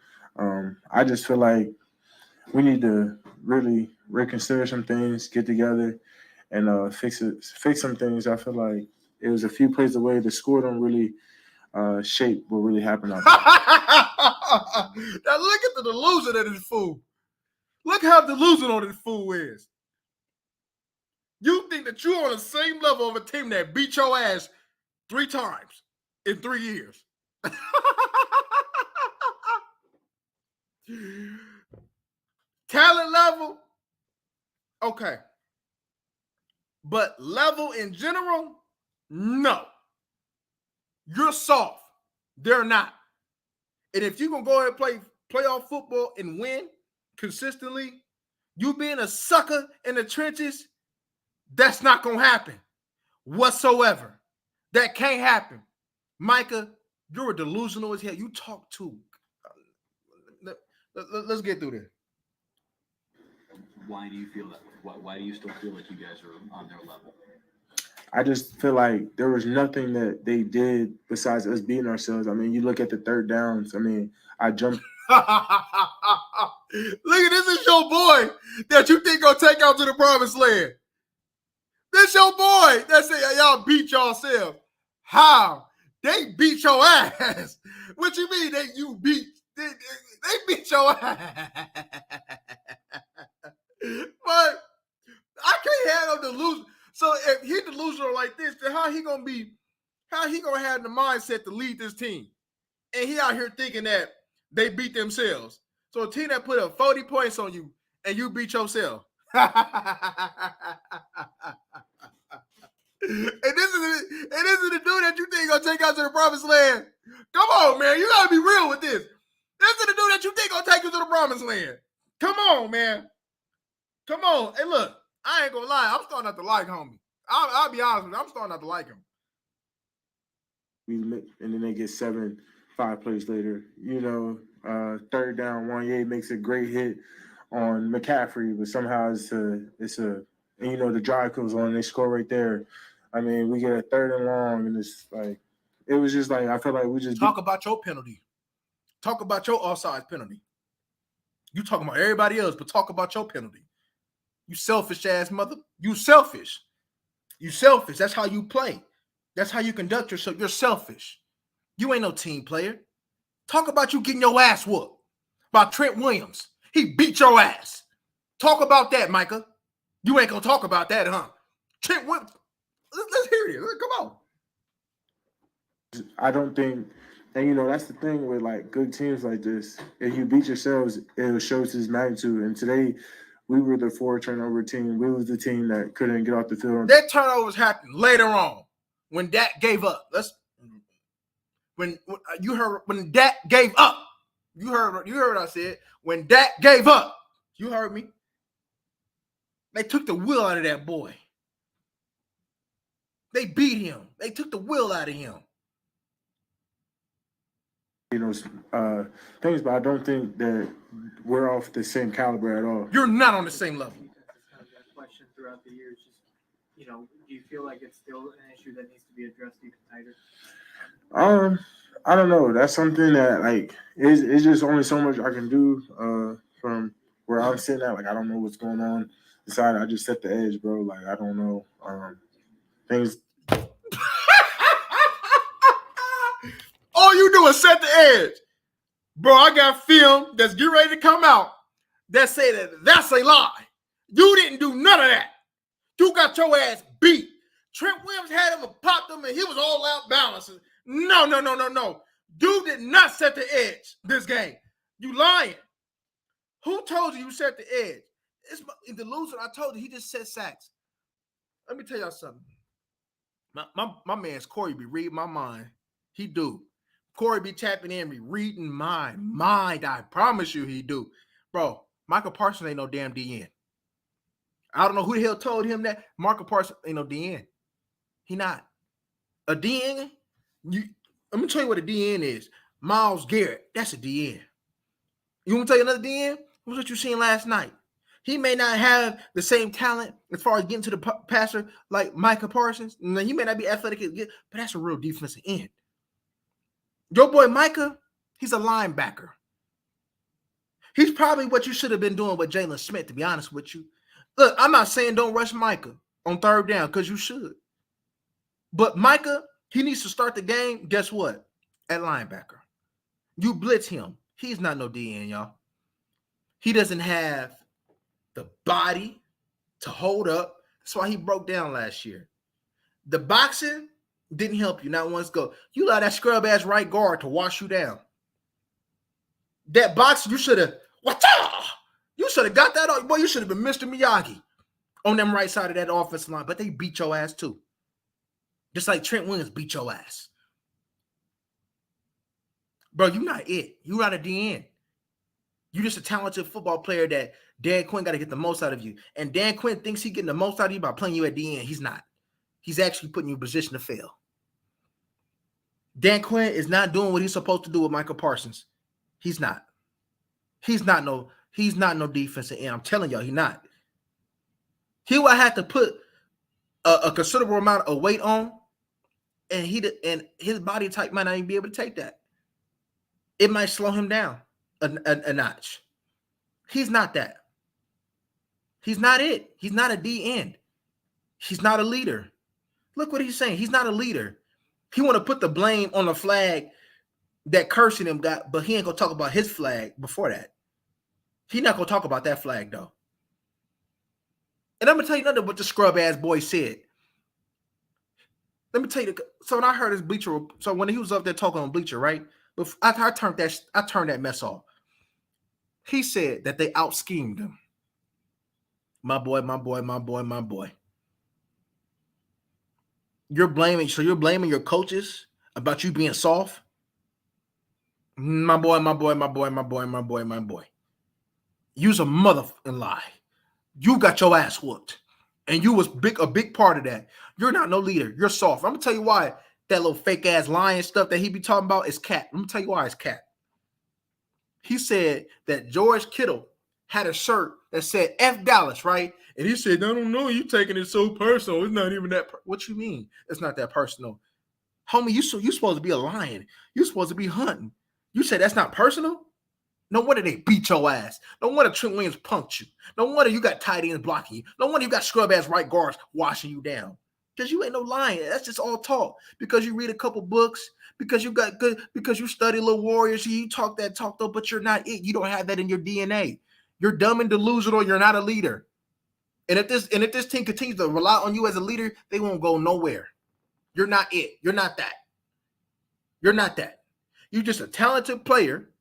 I just feel like we need to really reconsider some things, get together, and fix some things. I feel like it was a few plays away. The score don't really shape what really happened out there. Now look at the delusion of this fool. Look how delusional this fool is. You think that you're on the same level of a team that beat your ass 3 times in 3 years. Talent level, okay. But level in general, no. You're soft. They're not. And if you're going to go ahead and play playoff football and win consistently, you being a sucker in the trenches, that's not going to happen whatsoever. That can't happen. Micah, you're delusional as hell. You talk too. Let's get through this. Why do you feel that? Why do you still feel like you guys are on their level? I just feel like there was nothing that they did besides us beating ourselves. I mean, you look at the third downs. I mean, I jumped. Look at this is your boy that you think gonna take out to the promised land. This your boy that say y'all beat yourself. How? They beat your ass. What you mean they beat your ass? But I can't have no delusion. So if he delusional like this, then how he gonna have the mindset to lead this team? And he out here thinking that they beat themselves. So a team that put up 40 points on you and you beat yourself. And this is the dude that you think gonna take out to the promised land. Come on, man. You gotta be real with this. This is the dude that you think gonna take you to the promised land. Come on, man. Come on. Hey, look, I ain't gonna lie. I'm starting not to like homie. I'll be honest with you. I'm starting not to like him. And then they get 7, 5 plays later. You know, third down, Wanye makes a great hit on McCaffrey, but somehow it's a and you know the drive goes on and they score right there. I mean, we get a 3rd and long, and it's like it was just like I feel like we just talk about your penalty. Talk about your offside penalty. You talking about everybody else, but talk about your penalty. You selfish ass mother. You selfish. You selfish. That's how you play. That's how you conduct yourself. You're selfish. You ain't no team player. Talk about you getting your ass whooped by Trent Williams. He beat your ass. Talk about that, Micah. You ain't gonna talk about that, huh? Trent Williams. Let's hear it. Come on. I don't think, and you know that's the thing with like good teams like this. If you beat yourselves, it shows its magnitude. And today, we were the 4 turnover team. We was the team that couldn't get off the field. That turnovers happened later on. when Dak gave up. When Dak gave up. You heard what I said. When Dak gave up, you heard me. They took the will out of that boy. They beat him. They took the will out of him. Things, but I don't think that we're off the same caliber at all. You're not on the same level. Kind of that question throughout the years. Just, do you feel like it's still an issue that needs to be addressed even tighter? I don't know. That's something that it's just only so much I can do from where I'm sitting at. Like, I don't know what's going on inside. I just set the edge, bro. Like, I don't know. Things. All you do is set the edge. Bro, I got film that's getting ready to come out that say that's a lie. You didn't do none of that. You got your ass beat. Trent Williams had him and popped him, and he was all out balancing. No. Dude did not set the edge this game. You lying. Who told you set the edge? It's the loser. I told you he just set sacks. Let me tell y'all something. My man's Corey be reading my mind. He do. Corey be tapping in, be reading my mind. I promise you he do. Bro, Micah Parsons ain't no damn DN. I don't know who the hell told him that. Micah Parsons ain't no DN. He not. A DN, let me tell you what a DN is. Myles Garrett, that's a DN. You want me to tell you another DN? What's what you seen last night? He may not have the same talent as far as getting to the passer like Micah Parsons. He may not be athletic, but that's a real defensive end. Your boy Micah, he's a linebacker. He's probably what you should have been doing with Jalen Smith, to be honest with you. Look, I'm not saying don't rush Micah on third down, because you should. But Micah, he needs to start the game, guess what? At linebacker. You blitz him. He's not no DN, y'all. He doesn't have the body to hold up. That's why he broke down last year. The boxing didn't help you not once go. You allow that scrub-ass right guard to wash you down. That boxing, you should have, you should have got that on. Boy, you should have been Mr. Miyagi on them right side of that offensive line, but they beat your ass too. Just like Trent Williams beat your ass. Bro, you're not it. You're not a DN. You're just a talented football player that Dan Quinn got to get the most out of you. And Dan Quinn thinks he's getting the most out of you by playing you at DN. He's not. He's actually putting you in position to fail. Dan Quinn is not doing what he's supposed to do with Micah Parsons. He's not. He's not no defensive end. I'm telling y'all, he's not. He will have to put a considerable amount of weight on, and his body type might not even be able to take that. It might slow him down a notch. He's not that. He's not it. He's not a D end. He's not a leader. Look what he's saying. He's not a leader. He want to put the blame on the flag that cursing him got, but he ain't gonna talk about his flag before that. He's not gonna talk about that flag though. And I'm gonna tell you another what the scrub ass boy said. Let me tell you. So when I heard his Bleacher, so when he was up there talking on Bleacher, right? I turned that mess off. He said that they out schemed him. My boy. You're blaming your coaches about you being soft. My boy. You's a motherfucking lie. You got your ass whooped. And you was a big part of that. You're not no leader. You're soft. I'm going to tell you why that little fake ass lying stuff that he be talking about is cat. I'm going to tell you why it's cat. He said that George Kittle had a shirt that said F Dallas, right? And he said, I don't know, you taking it so personal. It's not even that. What you mean? It's not that personal. Homie, you supposed to be a lion. You supposed to be hunting. You said that's not personal? No wonder they beat your ass. No wonder Trent Williams punked you. No wonder you got tight ends blocking you. No wonder you got scrub-ass right guards washing you down. Because you ain't no lion. That's just all talk. Because you read a couple books, because you got good, because you study little warriors, you talk that talk though, but you're not it. You don't have that in your DNA. You're dumb and delusional. You're not a leader. And if this team continues to rely on you as a leader, they won't go nowhere. You're not it. You're not that. You're not that. You're just a talented player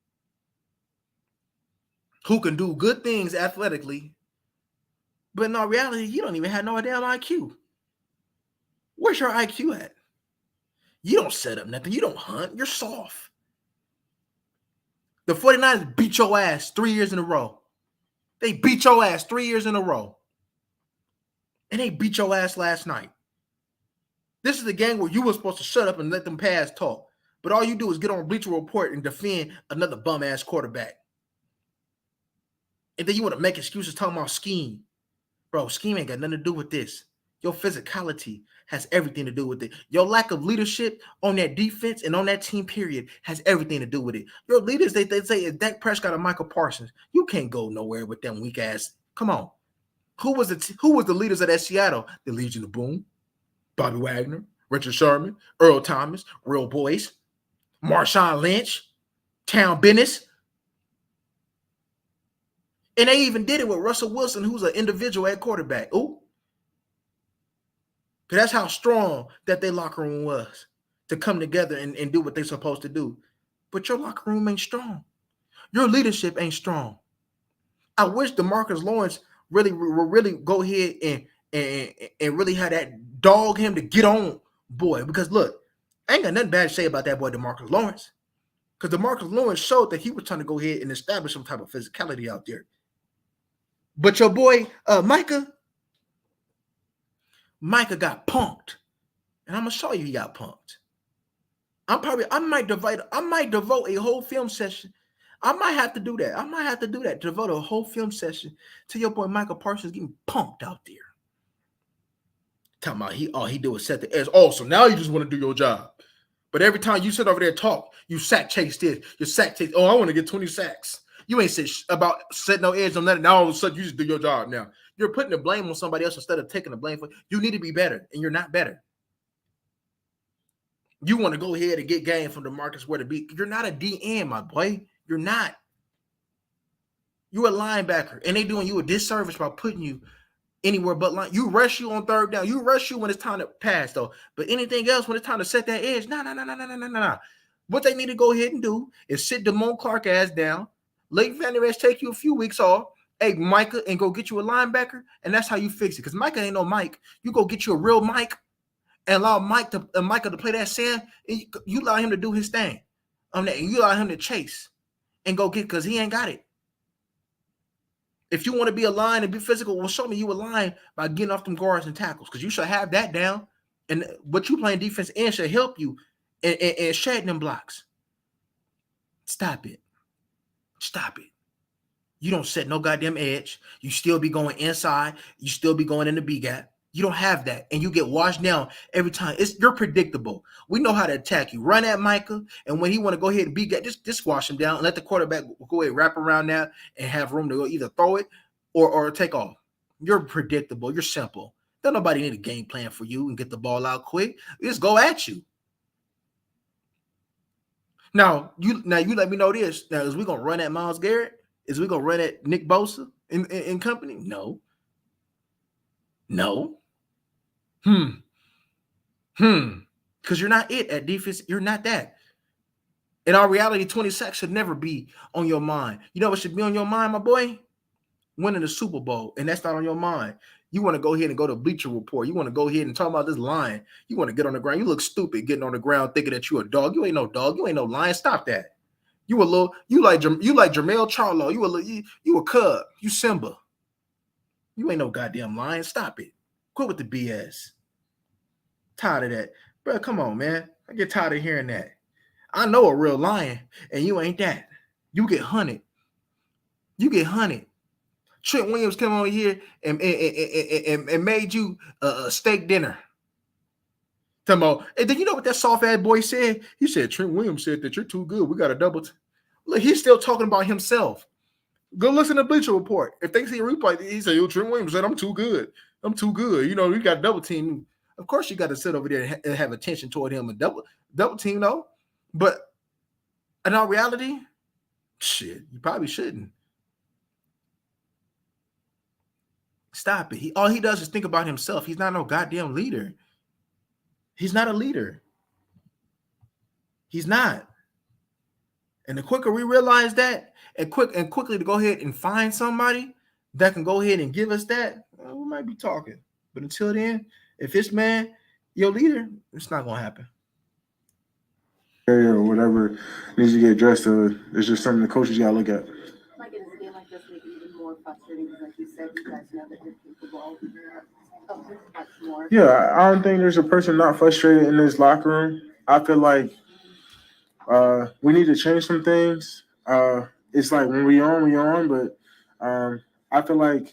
who can do good things athletically, but in all reality, you don't even have no damn IQ. Where's your IQ at? You don't set up nothing. You don't hunt. You're soft. The 49ers beat your ass 3 years in a row. They beat your ass 3 years in a row. And they beat your ass last night. This is the game where you were supposed to shut up and let them pass talk. But all you do is get on Bleacher Report and defend another bum-ass quarterback. And then you want to make excuses talking about scheme. Bro, scheme ain't got nothing to do with this. Your physicality has everything to do with it. Your lack of leadership on that defense and on that team, period, has everything to do with it. Your leaders, they say, is Dak Prescott or Micah Parsons. You can't go nowhere with them weak ass. Come on. Who was the leaders of that Seattle? The Legion of Boom, Bobby Wagner, Richard Sherman, Earl Thomas, Real Boys, Marshawn Lynch, Town Bennis. And they even did it with Russell Wilson, who's an individual at quarterback. Ooh. Because that's how strong that their locker room was to come together and do what they're supposed to do. But your locker room ain't strong. Your leadership ain't strong. I wish DeMarcus Lawrence really go ahead and really have that dog him to get on, boy. Because look, I ain't got nothing bad to say about that boy DeMarcus Lawrence. Because DeMarcus Lawrence showed that he was trying to go ahead and establish some type of physicality out there. But your boy Micah got punked. And I'm gonna show you he got punked. I might devote a whole film session. I might have to do that. Devote a whole film session to your boy Micah Parsons getting punked out there. Talking about all he do is set the edge. Oh, so now you just want to do your job. But every time you sit over there and talk, you sack chase this, you sack chase. Oh, I want to get 20 sacks. You ain't said about setting no edge on that. Now all of a sudden you just do your job now. You're putting the blame on somebody else instead of taking the blame for it. You need to be better, and you're not better. You want to go ahead and get game from DeMarcus where to be. You're not a DN, my boy. You're not. You're a linebacker, and they doing you a disservice by putting you anywhere but line. You rush you on third down. You rush you when it's time to pass, though. But anything else, when it's time to set that edge, no. What they need to go ahead and do is sit Damone Clark ass down. Leighton Vander Esch take you a few weeks off. Hey, Micah, and go get you a linebacker, and that's how you fix it. Because Micah ain't no Mike. You go get you a real Mike and allow Micah to play that Sam. You allow him to do his thing. And you allow him to chase and go get, because he ain't got it. If you want to be a line and be physical, well, show me you a line by getting off them guards and tackles, because you should have that down. And what you playing defense in should help you and shedding them blocks. Stop it. You don't set no goddamn edge. You still be going inside. You still be going in the B gap. You don't have that. And you get washed down every time. You're predictable. We know how to attack you. Run at Micah, and when he want to go ahead and B gap, just wash him down and let the quarterback go ahead and wrap around that and have room to go either throw it or take off. You're predictable. You're simple. Don't nobody need a game plan for you and get the ball out quick. Just go at you. Now you let me know this. Now, is we gonna run at Myles Garrett? Is we gonna run at Nick Bosa in company? No. Because you're not it at defense. You're not that. In our reality, 20 sacks should never be on your mind. You know what should be on your mind, my boy? Winning the Super Bowl, and that's not on your mind. You want to go ahead and go to Bleacher Report. You want to go ahead and talk about this lion. You want to get on the ground. You look stupid getting on the ground thinking that you a dog. You ain't no dog. You ain't no lion. Stop that. You like Jermell Charlo. You a cub. You Simba. You ain't no goddamn lion. Stop it. Quit with the BS. Tired of that. Bro, come on, man. I get tired of hearing that. I know a real lion, and you ain't that. You get hunted. Trent Williams came on here and made you a steak dinner. Talking about, and then you know what that soft ass boy said? He said, Trent Williams said that you're too good. We got a double. Look, he's still talking about himself. Go listen to Bleacher Report. If they see a replay, he said, yo, Trent Williams said, I'm too good. You know, we got double team. Of course, you got to sit over there and have attention toward him and double team, though. But in all reality, shit, you probably shouldn't. Stop it. All he does is think about himself. He's not no goddamn leader. He's not a leader. He's not. And the quicker we realize that, and quickly to go ahead and find somebody that can go ahead and give us that, we might be talking. But until then, if it's man, your leader, it's not gonna happen. area or whatever needs to get addressed. It's just something the coaches got to look at. Like, does a game like this make it even more frustrating? Because, like you said, you guys know that you're capable of much more. Yeah, I don't think there's a person not frustrated in this locker room. I feel like we need to change some things. It's like when we on, but I feel like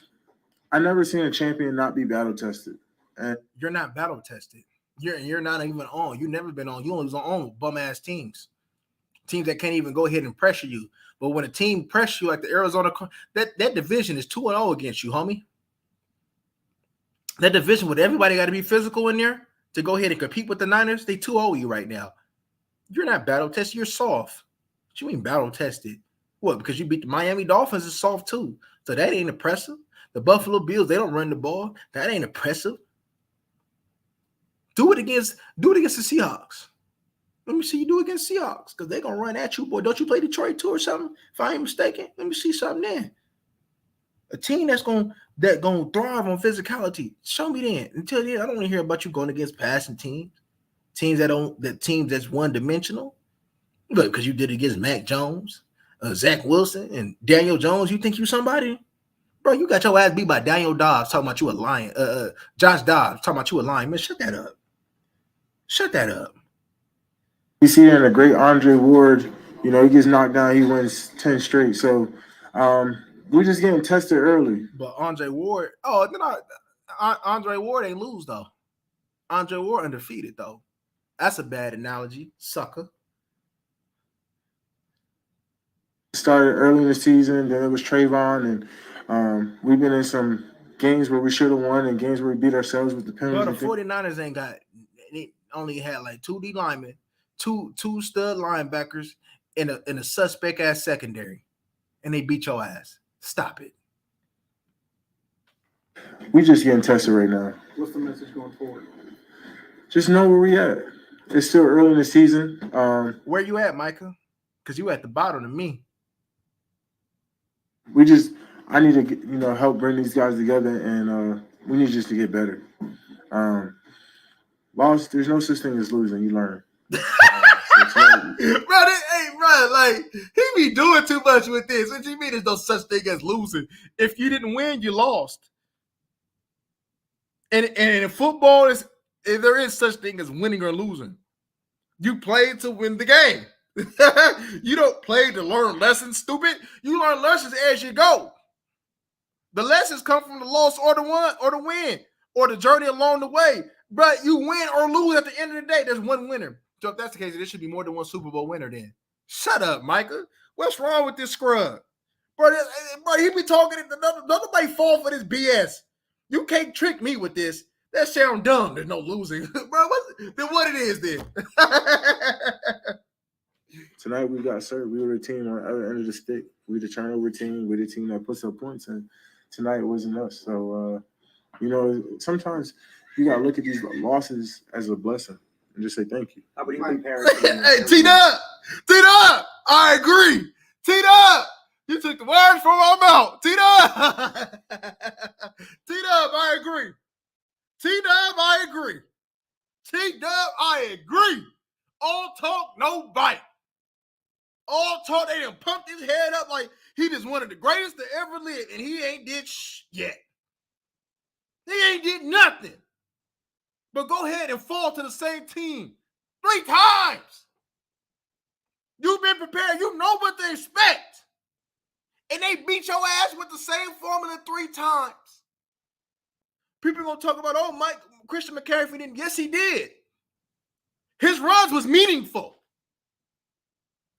I never seen a champion not be battle tested. And You're not battle tested. You're not even on. You've never been on. You only was on bum ass teams that can't even go ahead and pressure you. But when a team pressure you like the Arizona, that division is 2-0 against you, homie. That division with everybody got to be physical in there to go ahead and compete with the Niners. They 2-0 you right now. You're not battle tested. You're soft. What you mean battle tested? What? Because you beat the Miami Dolphins is soft too. So that ain't impressive. The Buffalo Bills, they don't run the ball. That ain't impressive. Do it against the Seahawks. Let me see you do it against Seahawks because they're going to run at you, boy. Don't you play Detroit too or something? If I ain't mistaken, let me see something there. A team that's going to thrive on physicality. Show me then. Until then, I don't want to hear about you going against passing teams. Teams that's one-dimensional. Look, because you did it against Mac Jones, Zach Wilson, and Daniel Jones. You think you somebody? Bro, you got your ass beat by Daniel Dobbs talking about you a lion. Josh Dobbs talking about you a lion. Man, shut that up. Shut that up. you see it in a great Andre Ward. He gets knocked down. He wins 10 straight. So we're just getting tested early. But Andre Ward, Andre Ward ain't lose, though. Andre Ward undefeated, though. That's a bad analogy, sucker. Started early in the season. Then it was Trayvon. And we've been in some games where we should have won and games where we beat ourselves with the penalties. Well, the 49ers ain't got – they only had like 2 D linemen, two stud linebackers, and a suspect-ass secondary. And they beat your ass. Stop it. We just getting tested right now. What's the message going forward? Just know where we at. It's still early in the season. Where you at, Micah? Because you at the bottom of me. I need to help bring these guys together, and we need just to get better. Loss, there's no such thing as losing. You learn. Bro, like he be doing too much with this. What do you mean there's no such thing as losing? If you didn't win, you lost. And in football, there is such thing as winning or losing. You play to win the game. You don't play to learn lessons, stupid. You learn lessons as you go. The lessons come from the loss or the win or the journey along the way. But you win or lose at the end of the day. There's one winner. So if that's the case, there should be more than one Super Bowl winner then. Shut up, Micah. What's wrong with this scrub? Bro, he be talking. Nobody fall for this BS. You can't trick me with this. That sound dumb. There's no losing. Bro, what it is then? Tonight we got served. We were the team on the other end of the stick. We the turnover team. We're the team that puts up points. And tonight it wasn't us. So, sometimes you got to look at these losses as a blessing and just say thank you. How about you compare it? Hey, T-Dub, I agree. T-Dub, you took the words from my mouth. T-Dub, I agree. T-Dub, I agree. T-Dub, I agree. All talk, no bite. All talk, they done pumped his head up like he just one of the greatest to ever live, and he ain't did yet. He ain't did nothing. But go ahead and fall to the same team 3 times. You've been prepared. You know what to expect. And they beat your ass with the same formula 3 times. People going to talk about, Christian McCaffrey didn't. Yes, he did. His runs was meaningful.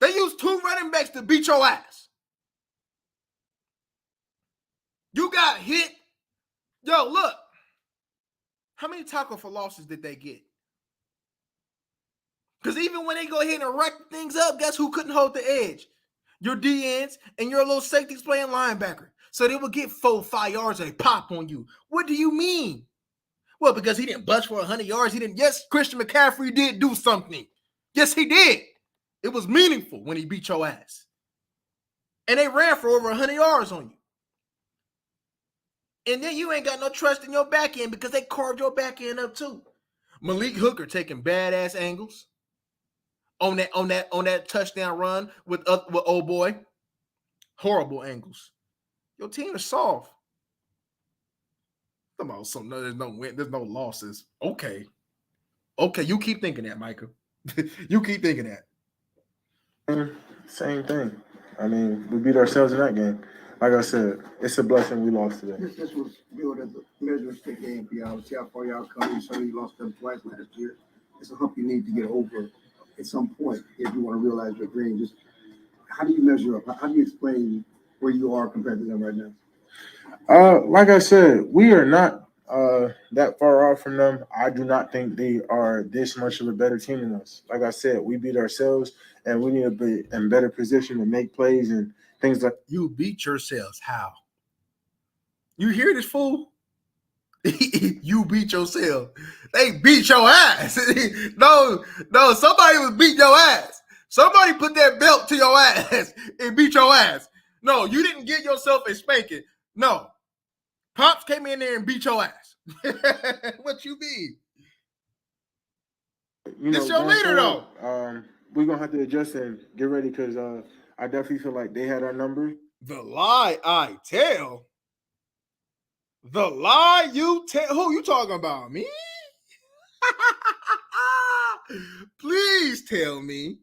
They used 2 running backs to beat your ass. You got hit. Yo, look. How many tackle for losses did they get? Because even when they go ahead and rack things up, guess who couldn't hold the edge? Your DNs and your little safeties playing linebacker. So they will get 4-5 yards and they pop on you. What do you mean? Well, because he didn't bust for 100 yards. Yes, Christian McCaffrey did do something. Yes, he did. It was meaningful when he beat your ass. And they ran for over 100 yards on you. And then you ain't got no trust in your back end because they carved your back end up too. Malik Hooker taking badass angles. on that touchdown run with old boy. Horrible angles. Your team is soft. Come on, so no, there's no win, there's no losses. Okay, you keep thinking that, Micah. You keep thinking that. Same thing. I mean, we beat ourselves in that game. Like I said, it's a blessing we lost today. This was billed as a measure stick game for y'all. See how far y'all come. You saw you lost them twice last year. It's a hump you need to get over at some point if you want to realize your dream. Just how do you measure up? How do you explain where you are compared to them right now? Like I said, we are not that far off from them. I do not think they are this much of a better team than us. Like I said, we beat ourselves, and we need to be in better position to make plays and things like. You beat yourselves. How? You hear this fool? You beat yourself. They beat your ass. No, somebody was beating your ass. Somebody put that belt to your ass and beat your ass. No, you didn't get yourself a spanking. No. Pops came in there and beat your ass. What you mean? This your leader, though. We're going to have to adjust and get ready because I definitely feel like they had our number. The lie I tell. The lie you tell. Who you talking about? Me? Please tell me.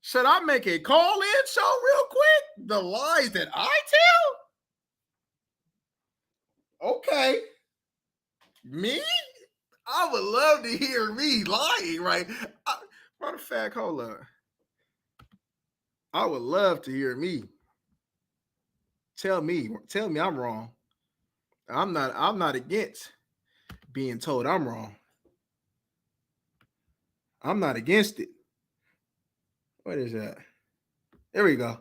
Should I make a call-in show real quick? The lies that I tell? Okay. Me? I would love to hear me lying, right? Matter of fact, hold on. I would love to hear me. Tell me I'm wrong. I'm not against being told I'm wrong. I'm not against it. What is that? There we go.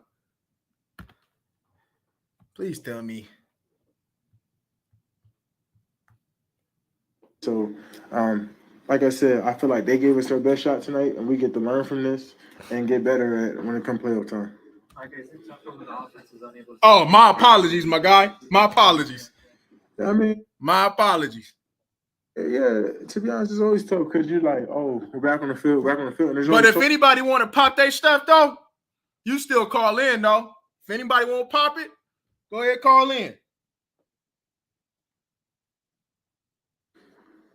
Please tell me. So, like I said, I feel like they gave us their best shot tonight, and we get to learn from this and get better at when it comes playoff time. Oh, my apologies, my guy. My apologies. I mean, my apologies. Yeah, to be honest, it's always tough because you're like, oh, we're back on the field. And but if anybody want to pop their stuff, though, you still call in, though. If anybody want to pop it, go ahead, call in.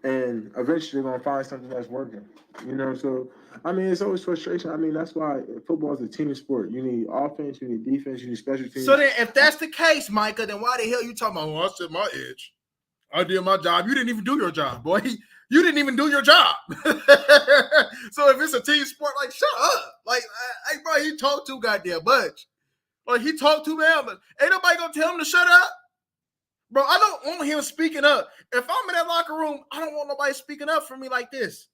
And eventually they're going to find something that's working. So, I mean, it's always frustration. I mean, that's why football is a team sport. You need offense, you need defense, you need special teams. So then if that's the case, Micah, then why the hell you talking about, I set my edge. I did my job. You didn't even do your job, boy. You didn't even do your job. So if it's a team sport, like, shut up. Like, hey, bro, he talked too goddamn much. Like, he talked too damn much. Ain't nobody going to tell him to shut up. Bro, I don't want him speaking up. If I'm in that locker room, I don't want nobody speaking up for me like this.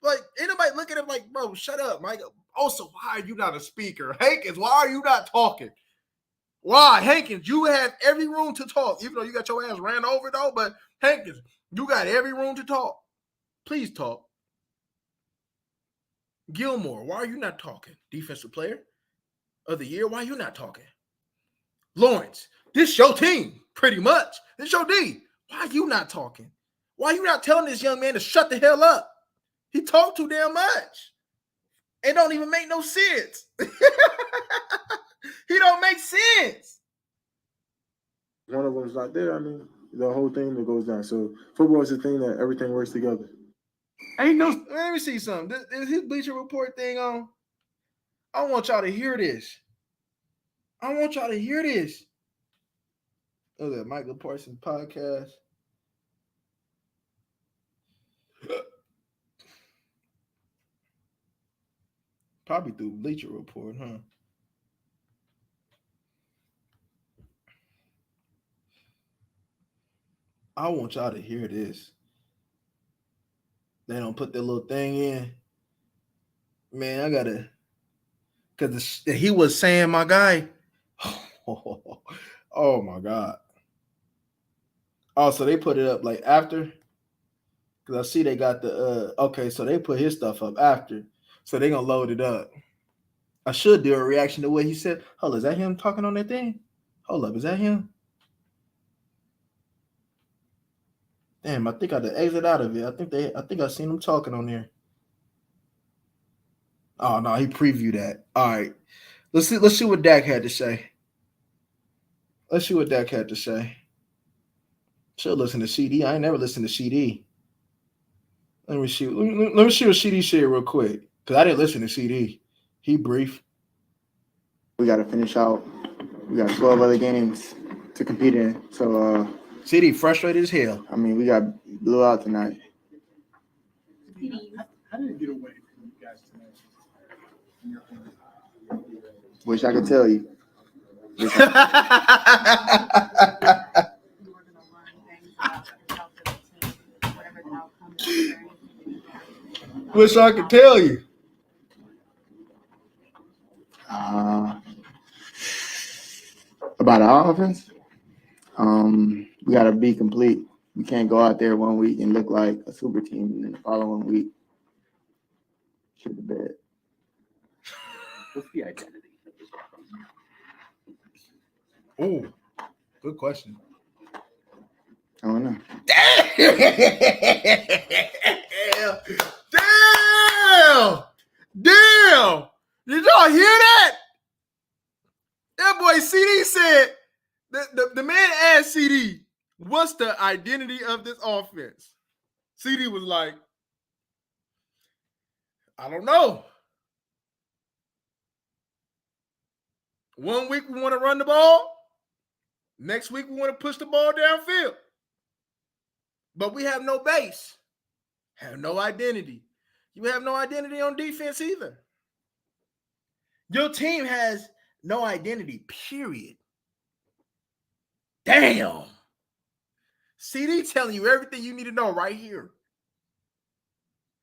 Like, anybody look at him like, bro, shut up, Mike. Also, why are you not a speaker? Hankins, why are you not talking? Why? Hankins, you have every room to talk, even though you got your ass ran over, though. But, Hankins, you got every room to talk. Please talk. Gilmore, why are you not talking? Defensive player of the year, why are you not talking? Lawrence, this your team, pretty much. This your D. Why are you not talking? Why are you not telling this young man to shut the hell up? He talked too damn much. It don't even make no sense. He don't make sense. One of them's not there. I mean, the whole thing that goes down. So football is a thing that everything works together. Ain't no. Let me see something. Is his Bleacher Report thing on? I want y'all to hear this. I want y'all to hear this. Look at Micah Parsons podcast. Probably through Bleacher Report, huh? I want y'all to hear this. They don't put their little thing in. Man, I gotta, because he was saying, my guy. Oh my God. Oh, so they put it up like after? Because I see they got the okay, so they put his stuff up after. So they're gonna load it up. I should do a reaction to what he said. Hold up, is that him talking on that thing? Hold up, is that him? Damn, I think I had to exit out of it. I think I seen him talking on there. Oh no, he previewed that. All right. Let's see what Dak had to say. Let's see what Dak had to say. Should listen to CD. I ain't never listened to CD. Let me see. Let me see what CD said real quick. Because I didn't listen to CD. He brief. We got to finish out. We got 12 other games to compete in. So, CD frustrated as hell. I mean, we got blew out tonight. How did it get away from you guys tonight? Wish I could tell you. You were gonna learn things about yourself as a team, whatever the outcome is. Wish I could tell you. About our offense, we got to be complete. We can't go out there one week and look like a super team, and then the following week, shit the bed. What's the identity of this offense? Oh, good question. I don't know. Damn! Did y'all hear that? That boy CD said the man asked CD, what's the identity of this offense? CD was like, I don't know. One week we want to run the ball. Next week we want to push the ball downfield. But we have no base. Have no identity. You have no identity on defense either. Your team has no identity, period. Damn. CD telling you everything you need to know right here.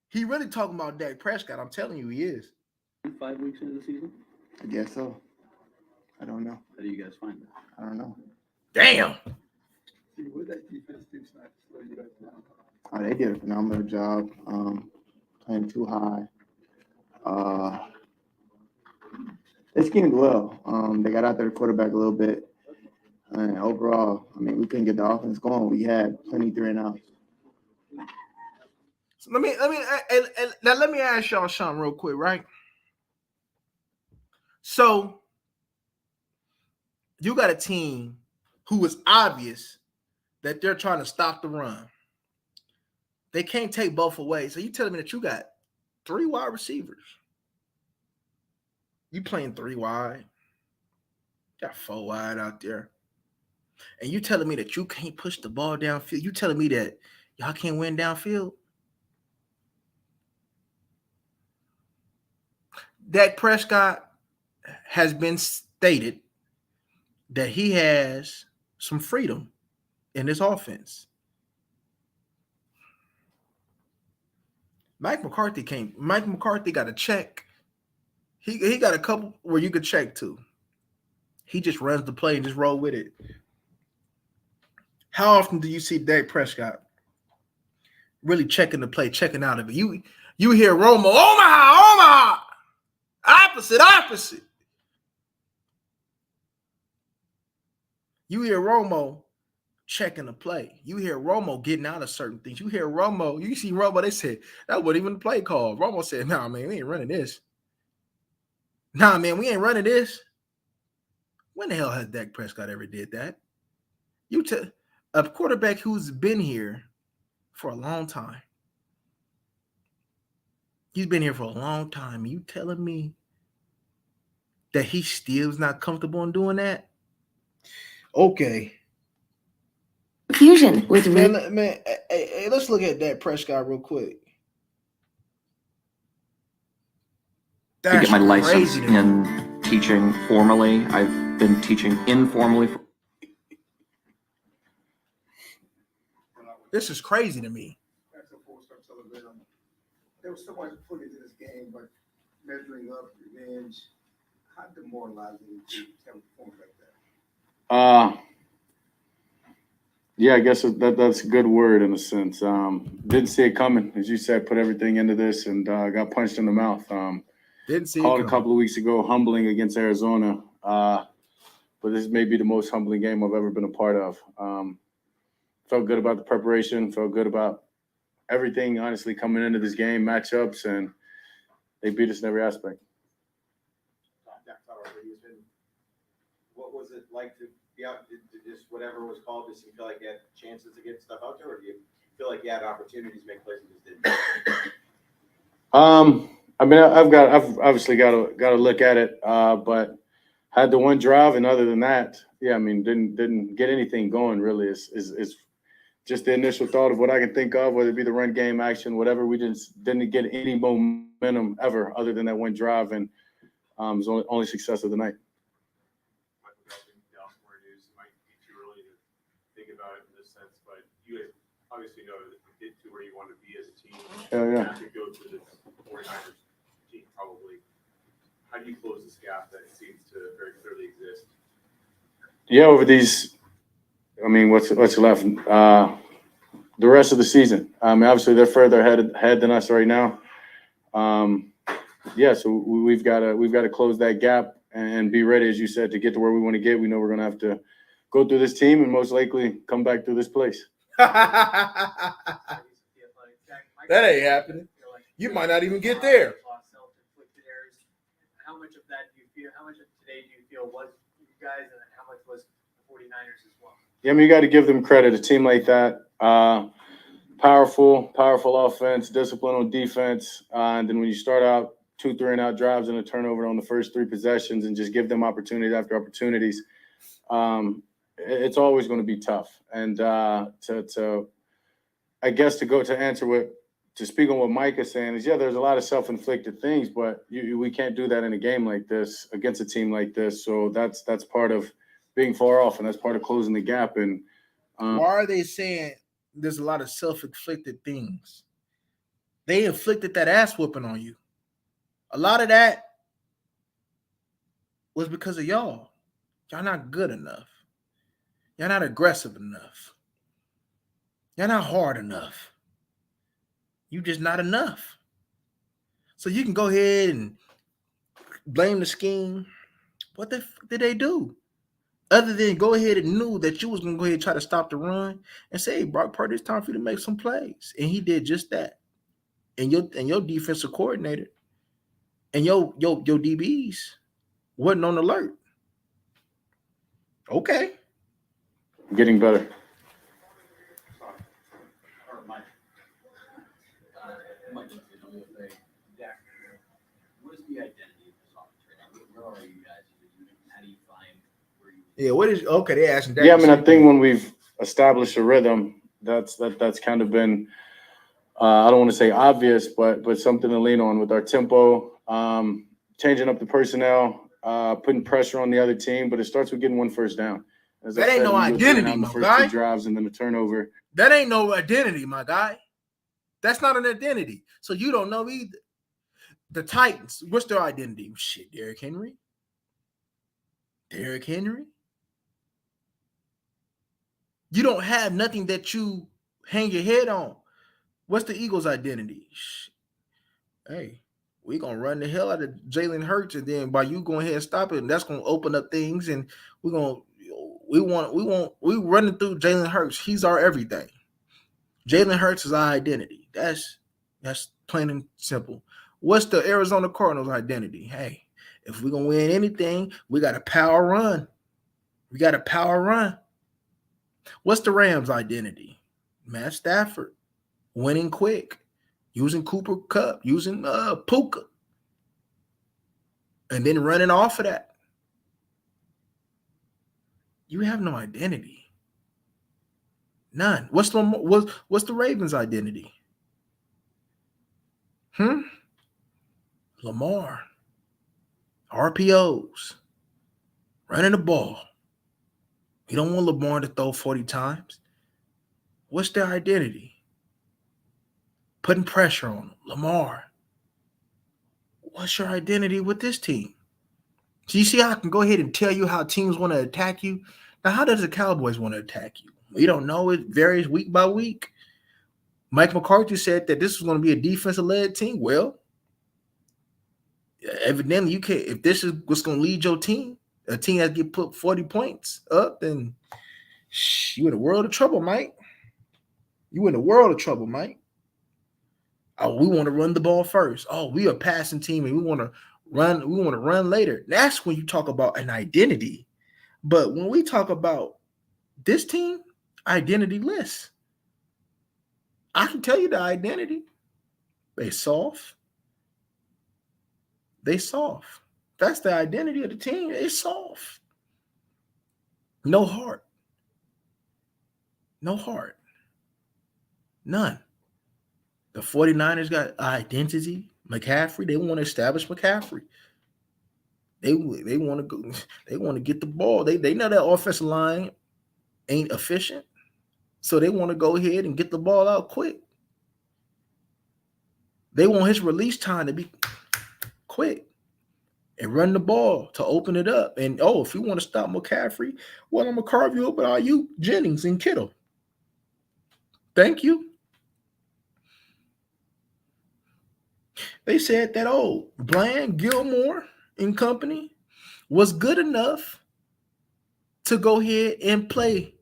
He really talking about Dak Prescott. I'm telling you, he is. 5 weeks into the season? I guess so. I don't know. How do you guys find that? I don't know. Damn. What did that defense do tonight to slow you guys down? Oh, they did a phenomenal job playing too high. They schemed well. They got out their quarterback a little bit. And overall, I mean, we couldn't get the offense going. We had plenty 3 and outs. So let me ask y'all something real quick, right? So you got a team who is obvious that they're trying to stop the run. They can't take both away. So you telling me that you got 3 wide receivers. You playing 3 wide. Got 4 wide out there. And you telling me that you can't push the ball downfield. You telling me that y'all can't win downfield. Dak Prescott has been stated that he has some freedom in his offense. Mike McCarthy got a check. He got a couple where you could check to. He just runs the play and just roll with it. How often do you see Dak Prescott really checking the play, checking out of it? You hear Romo, Omaha, opposite. You hear Romo checking the play. You hear Romo getting out of certain things. You see Romo, they said, that wasn't even the play call. Romo said, nah, man, we ain't running this. Nah, man, we ain't running this. When the hell has Dak Prescott ever did that? A quarterback who's been here for a long time. He's been here for a long time. You telling me that he still is not comfortable in doing that? Okay. Fusion with Man, hey, let's look at Dak Prescott real quick. To get my license crazy to me. in teaching formally. I've been teaching informally for This is crazy to me. There was so much put into this game, but measuring up, revenge, how demoralizing to have a performance like that? Yeah, I guess that's a good word in a sense. Didn't see it coming, as you said. Put everything into this and got punched in the mouth. Didn't see Called it a coming. couple of weeks ago, humbling against Arizona. But this may be the most humbling game I've ever been a part of. Felt good about the preparation. Felt good about everything, honestly, coming into this game, matchups, and they beat us in every aspect. What was it like to be out? Did just whatever was called, just you feel like you had chances to get stuff out there, or do you feel like you had opportunities to make plays and just didn't? I mean, I've obviously got to look at it, but had the one drive, and other than that, yeah, I mean, didn't get anything going really. Is just the initial thought of what I can think of, whether it be the run game, action, whatever. We didn't get any momentum ever, other than that one drive, and it was the only success of the night. You guys obviously know that you get to where you want to be as a team. Yeah. You have to go to the 49ers team probably. How do you close this gap that seems to very clearly exist? Yeah, over these, I mean, what's left? The rest of the season. I mean, obviously they're further ahead than us right now. Yeah, so we've got to close that gap and be ready, as you said, to get to where we want to get. We know we're going to have to go through this team and most likely come back through this place. That ain't happening. You might not even get there. How much of that do you feel? How much of today do you feel was you guys, and how much was the 49ers as well? Yeah, I mean, you got to give them credit. A team like that, powerful offense, discipline on defense, and then when you start out 2 3-and-out drives and a turnover on the first 3 possessions, and just give them opportunity after opportunities, it's always going to be tough. And I guess to speak on what Mike is saying is, yeah, there's a lot of self-inflicted things, but we can't do that in a game like this against a team like this. So that's part of being far off, and that's part of closing the gap. And why are they saying there's a lot of self-inflicted things? They inflicted that ass whooping on you. A lot of that was because of y'all. Y'all not good enough. Y'all not aggressive enough. Y'all not hard enough. You just not enough. So you can go ahead and blame the scheme. What the fuck did they do? Other than go ahead and knew that you was going to go ahead and try to stop the run and say, hey, Brock Purdy, it's time for you to make some plays. And he did just that. And your defensive coordinator and your DBs wasn't on alert. Okay. Getting better. What is the identity of this offense right now? Where are you guys? How do you find where you? Yeah, what is okay? They asking that. Yeah, I mean, I think when we've established a rhythm, that's kind of been I don't want to say obvious, but something to lean on with our tempo, changing up the personnel, putting pressure on the other team. But it starts with getting one first down. As that ain't no identity, my guy. 2 drives and then a turnover. That ain't no identity, my guy. That's not an identity. So you don't know either. The Titans, what's their identity? Shit, Derrick Henry. Derrick Henry. You don't have nothing that you hang your head on. What's the Eagles' identity? Hey, we're going to run the hell out of Jalen Hurts, and then by you going ahead and stop it, and that's going to open up things, and we running through Jalen Hurts. He's our everything. Jalen Hurts is our identity. That's plain and simple. What's the Arizona Cardinals' identity? Hey, if we're going to win anything, we got a power run. We got a power run. What's the Rams' identity? Matt Stafford. Winning quick. Using Cooper Kupp. Using Puka. And then running off of that. You have no identity. None. What's the Ravens' identity? Lamar. RPOs. Running the ball. You don't want Lamar to throw 40 times. What's their identity? Putting pressure on them. Lamar. What's your identity with this team? So you see how I can go ahead and tell you how teams want to attack you? Now, how does the Cowboys want to attack you? We don't know. It varies week by week. Mike McCarthy said that this was going to be a defensive-led team. Well, evidently you can't. If this is what's going to lead your team, a team that get put 40 points up, then you in a world of trouble, Mike. You in a world of trouble, Mike. Oh, we want to run the ball first. Oh, we are a passing team and we want to run later. That's when you talk about an identity. But when we talk about this team, identityless. I can tell you the identity. They soft. That's the identity of the team. It's soft. No heart. None. The 49ers got identity. McCaffrey, they want to establish McCaffrey. They want to go. They want to get the ball. They know that offensive line ain't efficient, so they want to go ahead and get the ball out quick. They want his release time to be quick and run the ball to open it up. And if you want to stop McCaffrey, well, I'm gonna carve you up with you, Jennings and Kittle. Thank you. They said that Bland, Gilmore, and company was good enough to go ahead and play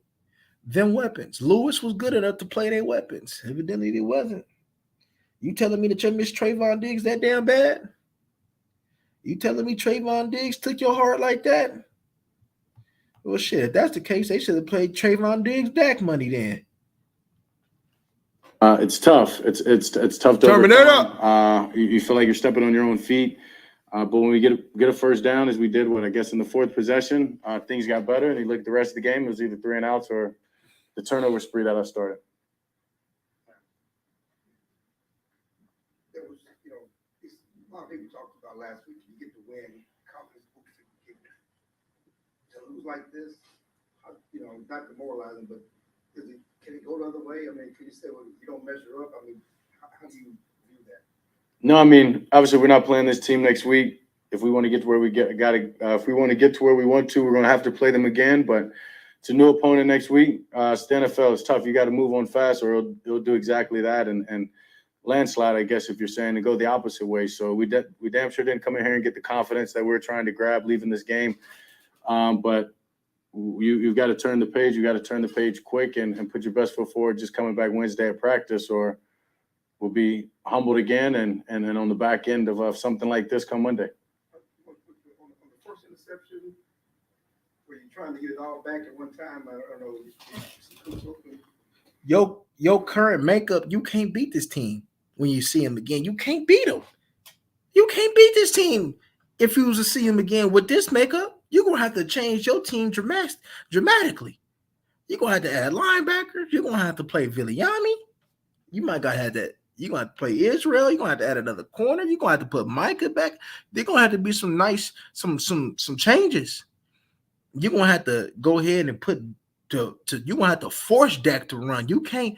them weapons. Lewis was good enough to play their weapons. Evidently, it wasn't. You telling me that you miss Trayvon Diggs that damn bad? You telling me Trayvon Diggs took your heart like that? Well, shit, if that's the case, they should have played Trayvon Diggs Dak money then. It's tough. It's tough to overcome. You feel like you're stepping on your own feet. But when we get a first down, as we did, I guess in the fourth possession, things got better. And you look at the rest of the game, it was either 3 and outs or the turnover spree that I started. There was, a lot of people talked about last week. You get the win, confidence boosts. To lose like this, not demoralizing, but can it go the other way? I mean, can you say, well, if you don't measure up? I mean, how do you view that? No, I mean, obviously we're not playing this team next week. If we want to get to where if we want to get to where we want to, we're going to have to play them again. But it's a new opponent next week. It's the NFL. It's tough. You got to move on fast, or it'll do exactly that and landslide, I guess, if you're saying, to go the opposite way. So we damn sure didn't come in here and get the confidence that we're trying to grab leaving this game. But you've got to turn the page. You got to turn the page quick and put your best foot forward. Just coming back Wednesday at practice, or we'll be humbled again and then on the back end of something like this come Monday. On the first interception, were you trying to get it all back at one time? I don't know. Your current makeup, you can't beat this team when you see them again. You can't beat them. You can't beat this team if you was to see them again with this makeup. You're going to have to change your team dramatically. You're going to have to add linebackers. You're going to have to play Viliami. You might got to have that. You're going to have to play Israel. You're going to have to add another corner. You're going to have to put Micah back. They're going to have to be some changes. You're going to have to go ahead and you're going to have to force Dak to run. You can't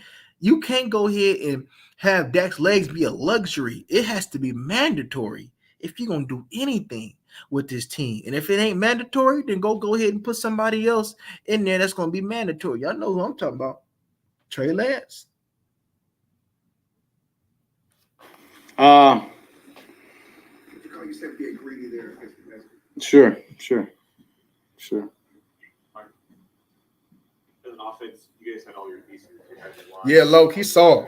go ahead and have Dak's legs be a luxury. It has to be mandatory if you're going to do anything with this team. And if it ain't mandatory, then go ahead and put somebody else in there that's going to be mandatory. Y'all know who I'm talking about. Trey Lance. You said being greedy there. Sure. As an offense, you guys had all your pieces. Yeah, Loke, he saw.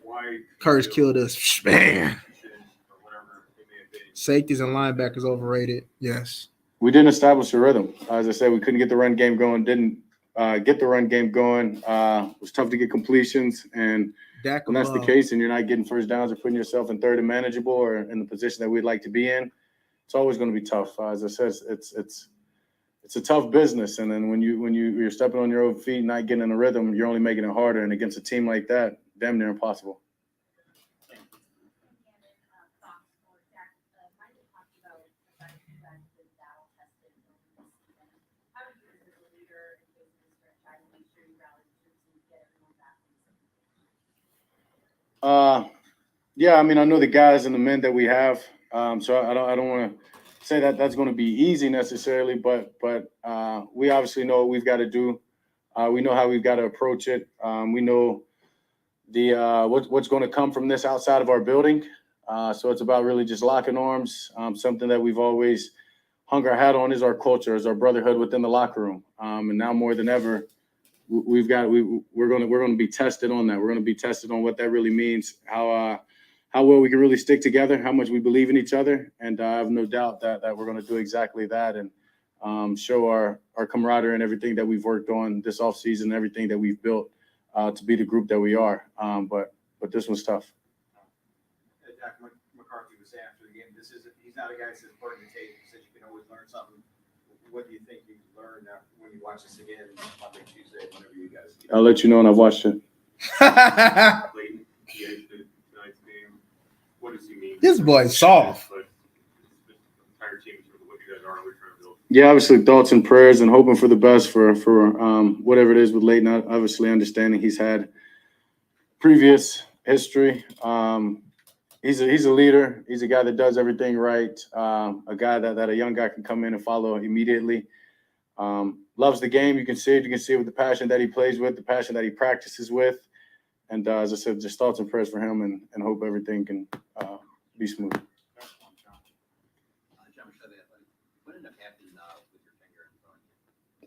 Why Curse killed us. Man. Safeties and linebackers overrated. Yes. We didn't establish a rhythm. As I said, we couldn't get the run game going. Didn't get the run game going. It was tough to get completions. And when that's the case and you're not getting first downs or putting yourself in third and manageable or in the position that we'd like to be in, it's always going to be tough. As I said, it's a tough business. And then when you're stepping on your own feet, not getting in a rhythm, you're only making it harder. And against a team like that, damn near impossible. Yeah, I mean, I know the guys and the men that we have, so I don't want to say that that's going to be easy necessarily, but we obviously know what we've got to do. We know how we've got to approach it. We know what's going to come from this outside of our building. So it's about really just locking arms. Something that we've always hung our hat on is our culture, is our brotherhood within the locker room. And now more than ever, we're gonna be tested on that. We're gonna be tested on what that really means, how well we can really stick together, how much we believe in each other, and I have no doubt that we're gonna do exactly that and show our camaraderie and everything that we've worked on this offseason, everything that we've built to be the group that we are. But this was tough. Jack McCarthy was saying after the game, he's not a guy that says burn the tape. He says you can always learn something. What do you think you learned when you watch this again Monday, Tuesday, whenever you guys? I'll let you know when I've watched it. Clayton, he exited tonight's game. What does he mean? This boy's soft. But the entire team, sort of what you guys are and what you're trying to build. Yeah, obviously thoughts and prayers and hoping for the best for whatever it is with Leighton. Obviously understanding he's had previous history. He's a leader. He's a guy that does everything right. A guy that a young guy can come in and follow immediately. Loves the game. You can see it. You can see it with the passion that he plays with, the passion that he practices with. And as I said, just thoughts and prayers for him and hope everything can be smooth. What ended up happening with your finger in front?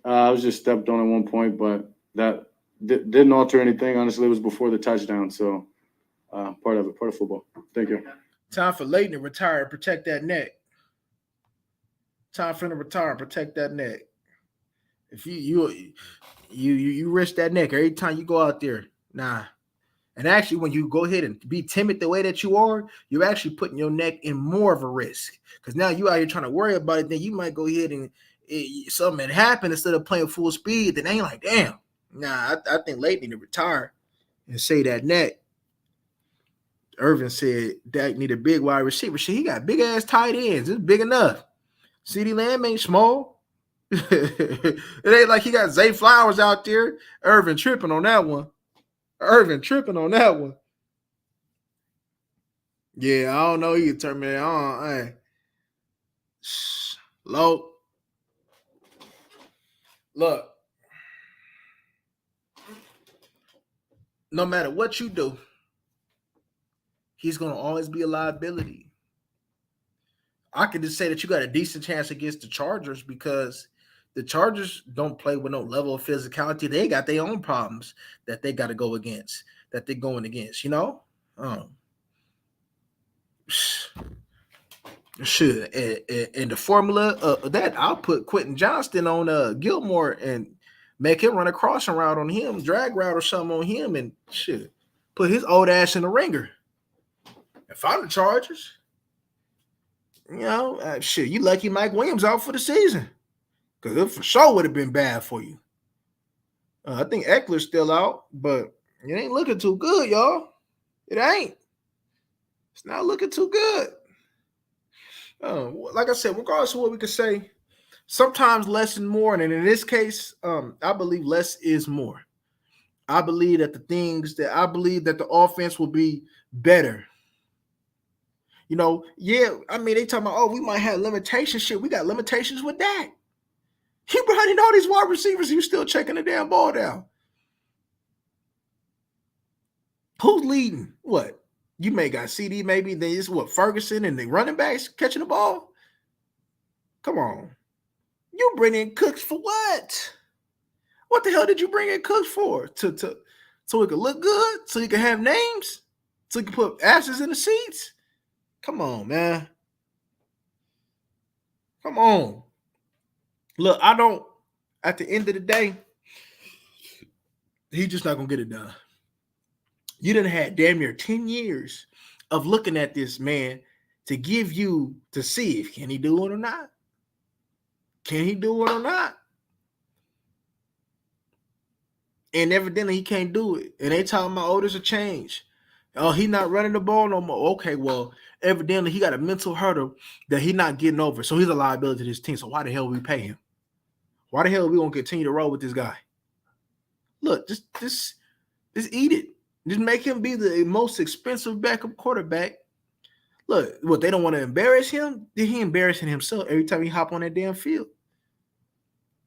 I was just stepped on at one point, but that didn't alter anything. Honestly, it was before the touchdown. So part of football. Thank you. Time for Leighton to retire and protect that neck. Time for him to retire and protect that neck. If you risk that neck every time you go out there, nah. And actually, when you go ahead and be timid the way that you are, you're actually putting your neck in more of a risk. Because now you out here trying to worry about it, then you might go ahead and something happen instead of playing full speed. Then they ain't like, damn. Nah, I think Leighton need to retire and say that neck. Irvin said Dak need a big wide receiver. Shit, he got big ass tight ends. It's big enough. CeeDee Lamb ain't small. It ain't like he got Zay Flowers out there. Irvin tripping on that one. Yeah, I don't know. He can turn me on. Hey. Low. Look. No matter what you do, he's going to always be a liability. I can just say that you got a decent chance against the Chargers because the Chargers don't play with no level of physicality. They got their own problems that they got to go against, that they're going against, you know? Should in the formula of that, I'll put Quentin Johnston on Gilmore and make him run a crossing route on him, drag route or something on him, and shit, put his old ass in the ringer. If I'm the Chargers, you know, shit, you lucky Mike Williams out for the season because it for sure would have been bad for you. I think Eckler's still out, but it ain't looking too good, y'all. It ain't. It's not looking too good. Like I said, regardless of what we could say, sometimes less is more, and in this case, I believe less is more. I believe that the offense will be better. You know, yeah, I mean, they talking about, we might have limitations. Shit, we got limitations with that. He brought in all these wide receivers. He still checking the damn ball down. Who's leading? What? You may got CD, maybe. Then it's Ferguson and the running backs catching the ball? Come on. You bring in Cooks for what? What the hell did you bring in Cooks for? So it could look good? So you can have names? So you can put asses in the seats? Come on, man. Come on. Look, at the end of the day, he's just not going to get it done. You done had damn near 10 years of looking at this man to see if can he do it or not. Can he do it or not? And evidently he can't do it. And they talking about, there's a change. Oh, he not running the ball no more. Okay, well, evidently he got a mental hurdle that he's not getting over. So he's a liability to this team. So why the hell we pay him? Why the hell are we going to continue to roll with this guy? Look, just eat it. Just make him be the most expensive backup quarterback. Look, what, they don't want to embarrass him? Then he embarrassing himself every time he hop on that damn field.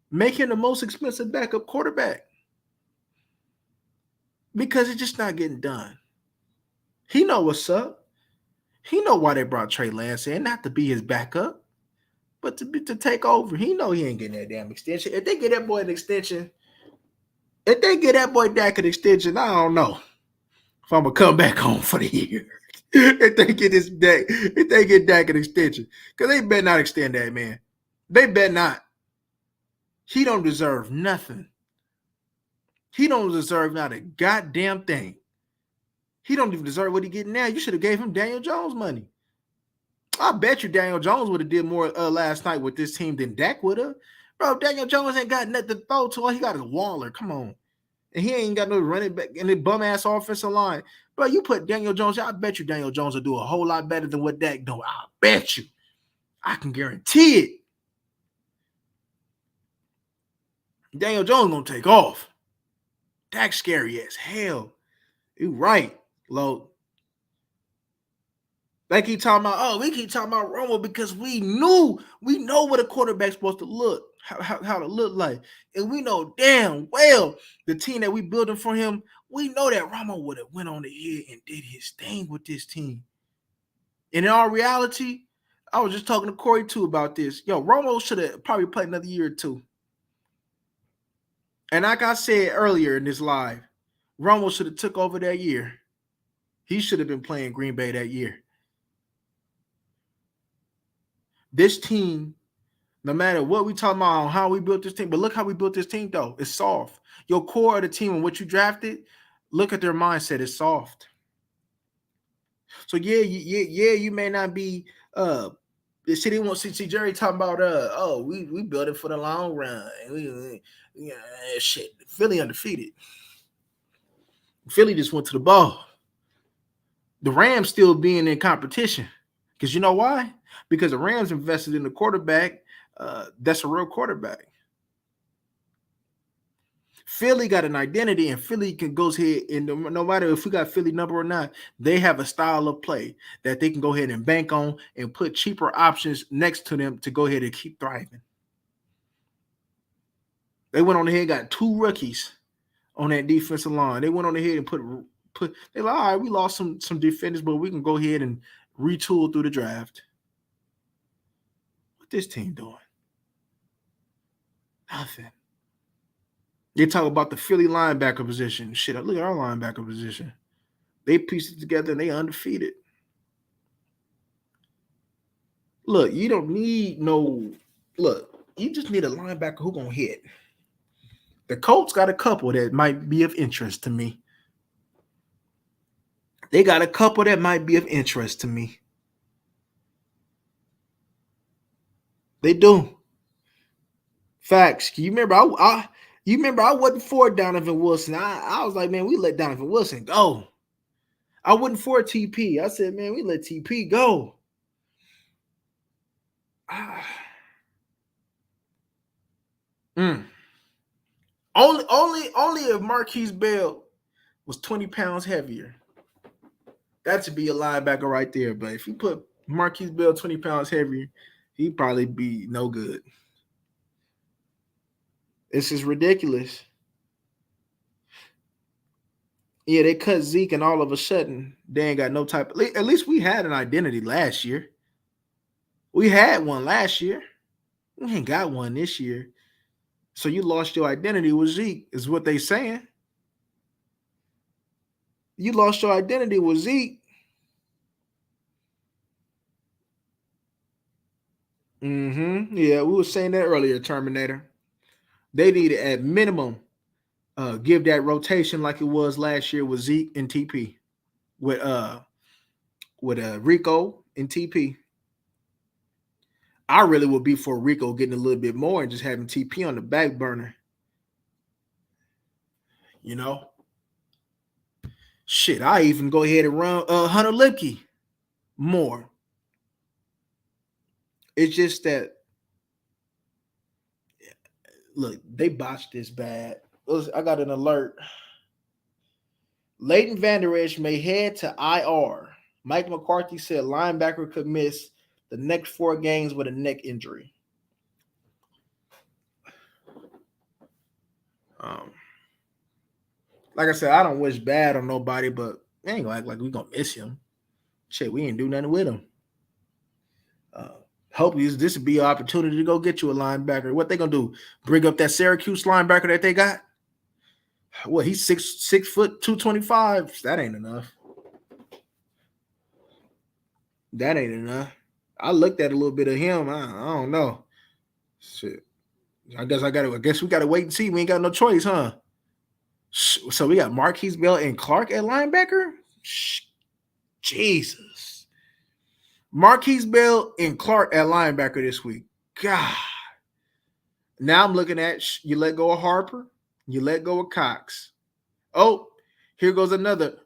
Make him the most expensive backup quarterback. Because it's just not getting done. He know what's up. He know why they brought Trey Lance in, not to be his backup, but to take over. He know he ain't getting that damn extension. If they get that boy an extension, If they get that boy Dak an extension, I don't know if I'm gonna come back home for the year. If they get Dak an extension, because they better not extend that man. They better not. He don't deserve nothing. He don't deserve not a goddamn thing. He don't even deserve what he getting now. You should have gave him Daniel Jones money. I bet you Daniel Jones would have did more last night with this team than Dak would have. Bro, Daniel Jones ain't got nothing to throw to. All he got is Waller. Come on. And he ain't got no running back in the bum-ass offensive line. Bro, you put Daniel Jones, I bet you Daniel Jones will do a whole lot better than what Dak doing. I bet you. I can guarantee it. Daniel Jones gonna take off. Dak's scary as hell. You right, Lo. They keep talking about, we keep talking about Romo because we know what a quarterback's supposed to look, how to look like. And we know damn well the team that we building for him, we know that Romo would have went on ahead and did his thing with this team. And in all reality, I was just talking to Corey too about this. Yo, Romo should have probably played another year or two. And like I said earlier in this live, Romo should have took over that year. He should have been playing Green Bay that year. This team, no matter what we talking about, how we built this team, but look how we built this team, though. It's soft. Your core of the team and what you drafted, look at their mindset. It's soft. So, you may not be the city wants to see Jerry talking about, we built it for the long run. Shit, Philly undefeated. Philly just went to the ball. The Rams still being in competition. Because you know why? Because the Rams invested in the quarterback. That's a real quarterback. Philly got an identity, and Philly can go ahead and no matter if we got Philly number or not, they have a style of play that they can go ahead and bank on and put cheaper options next to them to go ahead and keep thriving. They went on ahead and got 2 rookies on that defensive line. They went on ahead and put they're like, all right, we lost some defenders, but we can go ahead and retool through the draft. What this team doing? Nothing. They talk about the Philly linebacker position. Shit, look at our linebacker position. They pieced it together and they undefeated. Look, you don't need you just need a linebacker who gonna hit. The Colts got a couple that might be of interest to me. They got a couple that might be of interest to me. They do. Facts. You remember I wasn't for Donovan Wilson. I was like, man, we let Donovan Wilson go. I wasn't for TP. I said, man, we let TP go. Only if Marquise Bell was 20 pounds heavier. That should be a linebacker right there. But if you put Marquise Bell 20 pounds heavier, he'd probably be no good. This is ridiculous. Yeah, they cut Zeke, and all of a sudden, they ain't got no type of. At least we had an identity last year. We had one last year. We ain't got one this year. So you lost your identity with Zeke, is what they saying. You lost your identity with Zeke. Yeah, we were saying that earlier, Terminator. They need to, at minimum, give that rotation like it was last year with Zeke and TP. With Rico and TP. I really would be for Rico getting a little bit more and just having TP on the back burner. You know? Shit, I even go ahead and run Hunter Lipke more. It's just that, look, they botched this bad. I got an alert. Leighton Vander Esch may head to IR. Mike McCarthy said linebacker could miss the next 4 games with a neck injury. Like I said, I don't wish bad on nobody, but they ain't gonna act like we gonna miss him. Shit, we ain't do nothing with him. Hopefully this would be an opportunity to go get you a linebacker. What they gonna do? Bring up that Syracuse linebacker that they got? What, he's 6 foot 225. That ain't enough. That ain't enough. I looked at a little bit of him. I don't know. Shit. I guess we gotta wait and see. We ain't got no choice, huh? So we got Marquise Bell and Clark at linebacker. Jesus. Marquise Bell and Clark at linebacker this week. God. Now I'm looking at you let go of Harper, you let go of Cox. Oh, here goes another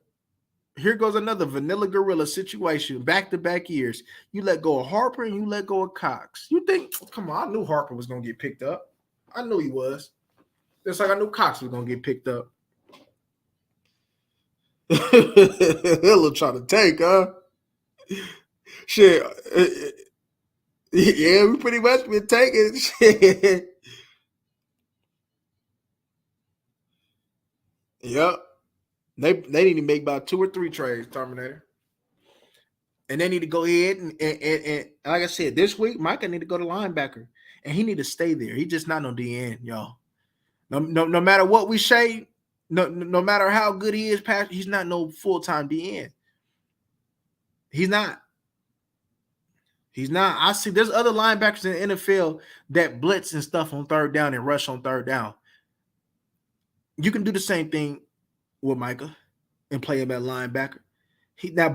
vanilla gorilla situation. Back-to-back years. You let go of Harper and you let go of Cox. You think, come on, I knew Harper was gonna get picked up. I knew he was. Just like I knew Cox was gonna get picked up. He'll try to take, huh? Shit. Yeah, we pretty much been taking shit. Yep. They need to make about 2 or 3 trades, Terminator. And they need to go ahead and like I said, this week, Micah need to go to linebacker. And he need to stay there. He just not no DN, y'all. No matter what we say, no matter how good he is, he's not no full-time DN. He's not. He's not. I see there's other linebackers in the NFL that blitz and stuff on third down and rush on third down. You can do the same thing with Micah and play him at linebacker.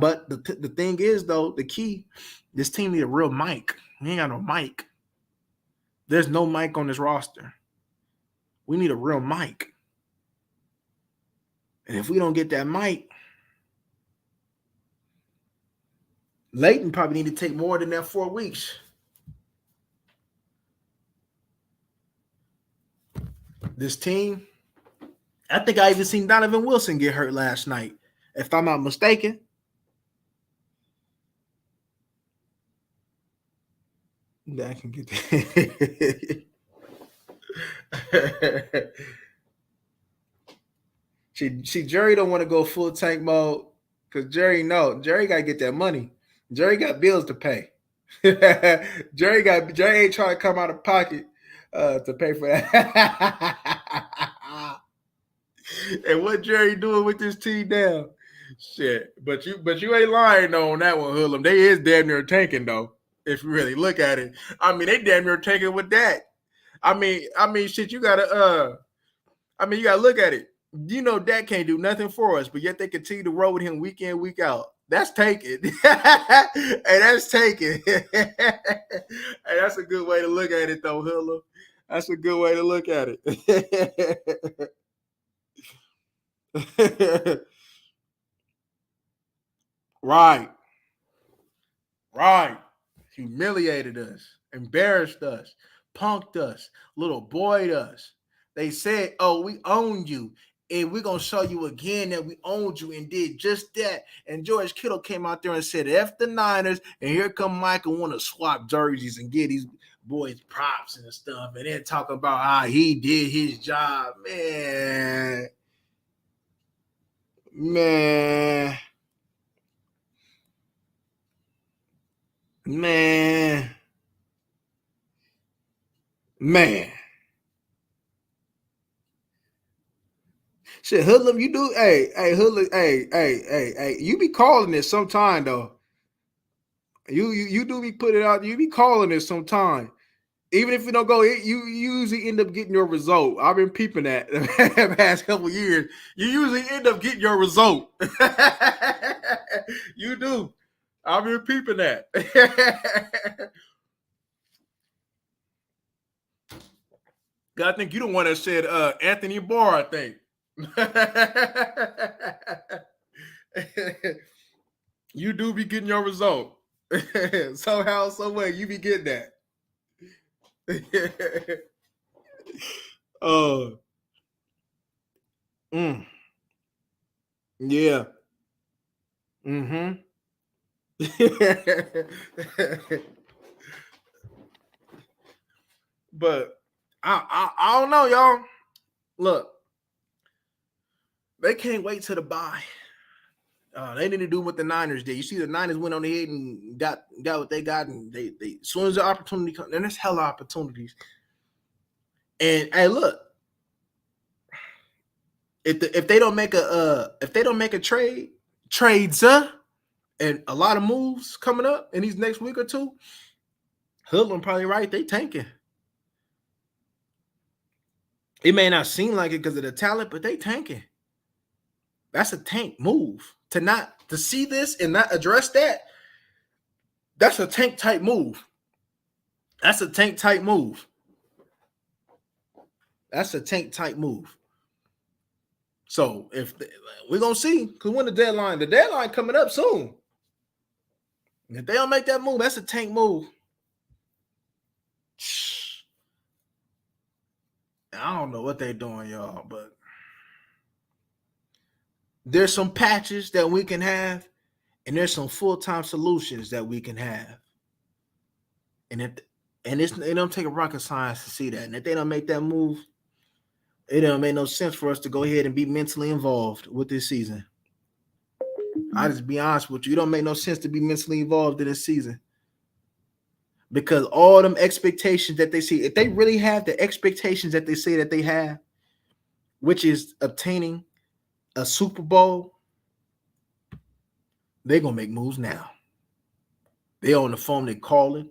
But the thing is, though, the key, this team need a real Mike. We ain't got no Mike. There's no Mike on this roster. We need a real Mike. And if we don't get that Mike, Leighton probably need to take more than that 4 weeks. This team, I think I even seen Donovan Wilson get hurt last night, if I'm not mistaken. I can get that. See, Jerry don't want to go full tank mode because Jerry gotta get that money. Jerry got bills to pay. Jerry ain't trying to come out of pocket to pay for that. And what Jerry doing with this team now? Shit. But you ain't lying though on that one, Hoodlum. They is damn near tanking though. If you really look at it. I mean, they damn near tanking with that. I mean, shit, you gotta look at it. You know Dak can't do nothing for us, but yet they continue to roll with him week in, week out. That's taking. Hey, that's taking. Hey, that's a good way to look at it, though, Hilla. That's a good way to look at it. Right. Humiliated us, embarrassed us, punked us, little boyed us. They said, oh, we own you. And we're going to show you again that we owned you and did just that. And George Kittle came out there and said, F the Niners. And here come Michael want to swap jerseys and get these boys props and stuff. And then talk about how he did his job. Man. Shit, Hoodlum, you do. Hey, Hoodlum, hey. You be calling it sometime though. You do be putting it out. You be calling it sometime. Even if you don't go, you usually end up getting your result. I've been peeping that the past couple of years. You usually end up getting your result. You do. I've been peeping that. I think you the one that said Anthony Barr, I think. You do be getting your result. Somehow, some way, you be getting that. Yeah. But I don't know, y'all. Look, they can't wait till the bye. They need to do what the Niners did. You see, the Niners went on ahead and got what they got, and they as soon as the opportunity comes, and there's hella opportunities. And hey, look, if they don't make a trades and a lot of moves coming up in these next week or two, Hoodlum probably right. They tanking. It may not seem like it because of the talent, but they tanking. That's a tank move. To see this and not address that, that's a tank type move. That's a tank type move. That's a tank type move. So we're gonna see, because when the deadline coming up soon. If they don't make that move, that's a tank move. I don't know what they're doing, y'all, but there's some patches that we can have, and there's some full-time solutions that we can have. And it don't take a rocket science to see that. And if they don't make that move, it don't make no sense for us to go ahead and be mentally involved with this season. I just be honest with you. It don't make no sense to be mentally involved in this season. Because all them expectations that they see, if they really have the expectations that they say that they have, which is obtaining a Super Bowl, they're going to make moves now. They're on the phone, they're calling.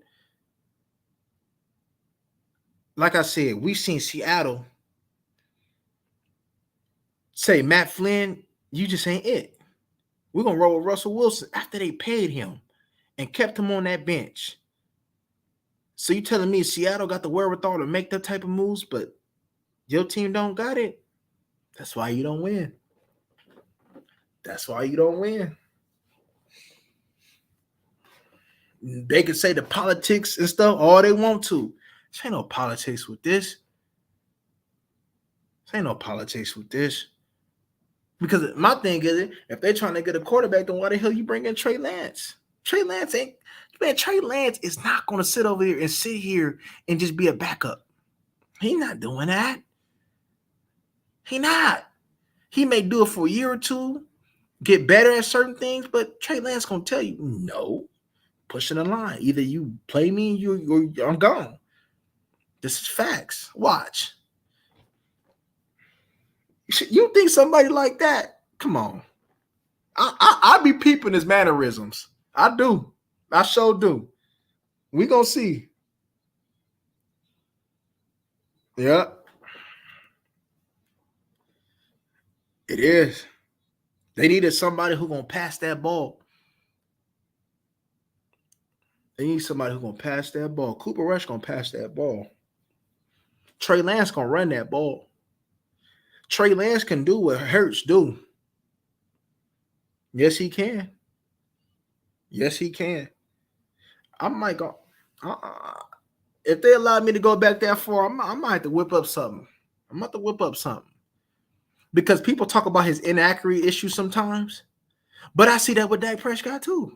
Like I said, we've seen Seattle say, Matt Flynn, you just ain't it. We're going to roll with Russell Wilson after they paid him and kept him on that bench. So you telling me Seattle got the wherewithal to make that type of moves, but your team don't got it? That's why you don't win. That's why you don't win. They can say the politics and stuff all they want to. There ain't no politics with this. There ain't no politics with this. Because my thing is, if they're trying to get a quarterback, then why the hell you bring in Trey Lance? Trey Lance is not going to sit over here and just be a backup. He's not doing that. He not. He may do it for a year or two, get better at certain things, but Trey Lance going to tell you, no, pushing the line. Either you play me, I'm gone. This is facts. Watch. You think somebody like that? Come on. I be peeping his mannerisms. I do. I sure do. We gonna see. Yeah. It is. They needed somebody who gonna pass that ball. They need somebody who gonna pass that ball. Cooper Rush gonna pass that ball. Trey Lance gonna run that ball. Trey Lance can do what Hurts do. Yes, he can. Yes, he can. I might go. If they allow me to go back that far, I might have to whip up something. I'm about to whip up something. Because people talk about his inaccurate issues sometimes. But I see that with Dak Prescott too.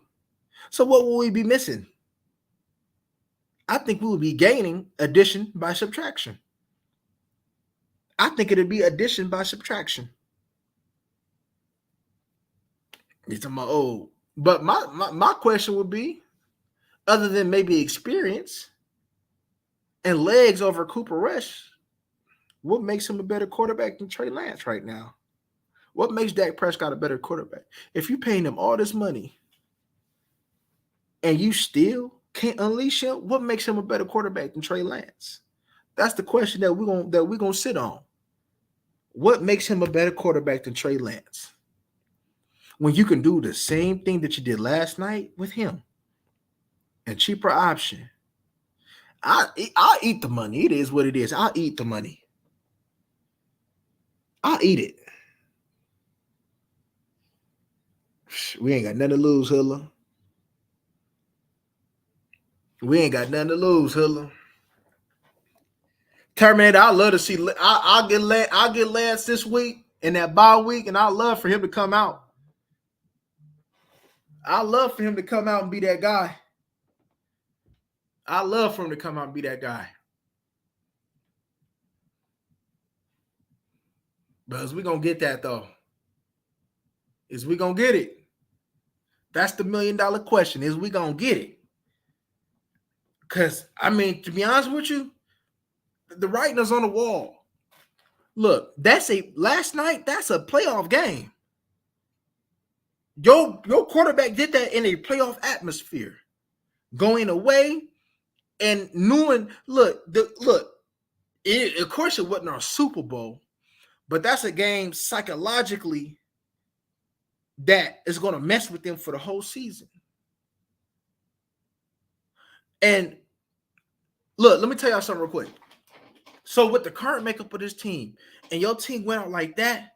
So what will we be missing? I think we will be gaining addition by subtraction. I think it'd be addition by subtraction. It's my old. But my question would be, other than maybe experience and legs over Cooper Rush, what makes him a better quarterback than Trey Lance right now? What makes Dak Prescott a better quarterback? If you're paying him all this money and you still can't unleash him, what makes him a better quarterback than Trey Lance? That's the question that we're gonna sit on. What makes him a better quarterback than Trey Lance? When you can do the same thing that you did last night with him, and cheaper option. I'll eat the money. It is what it is. I'll eat the money. I'll eat it. We ain't got nothing to lose, Hilla. We ain't got nothing to lose, Hilla. Terminator, I love to see. I'll get Lance this week in that bye week, and I love for him to come out. I love for him to come out and be that guy. I love for him to come out and be that guy. But is we gonna get that though? Is we gonna get it? That's the $1 million question. Is we gonna get it? Because I mean, to be honest with you, the writing is on the wall. Look, last night, that's a playoff game. Your quarterback did that in a playoff atmosphere. Going away and knowing, of course it wasn't our Super Bowl, but that's a game psychologically that is going to mess with them for the whole season. And look, let me tell y'all something real quick. So with the current makeup of this team, and your team went out like that,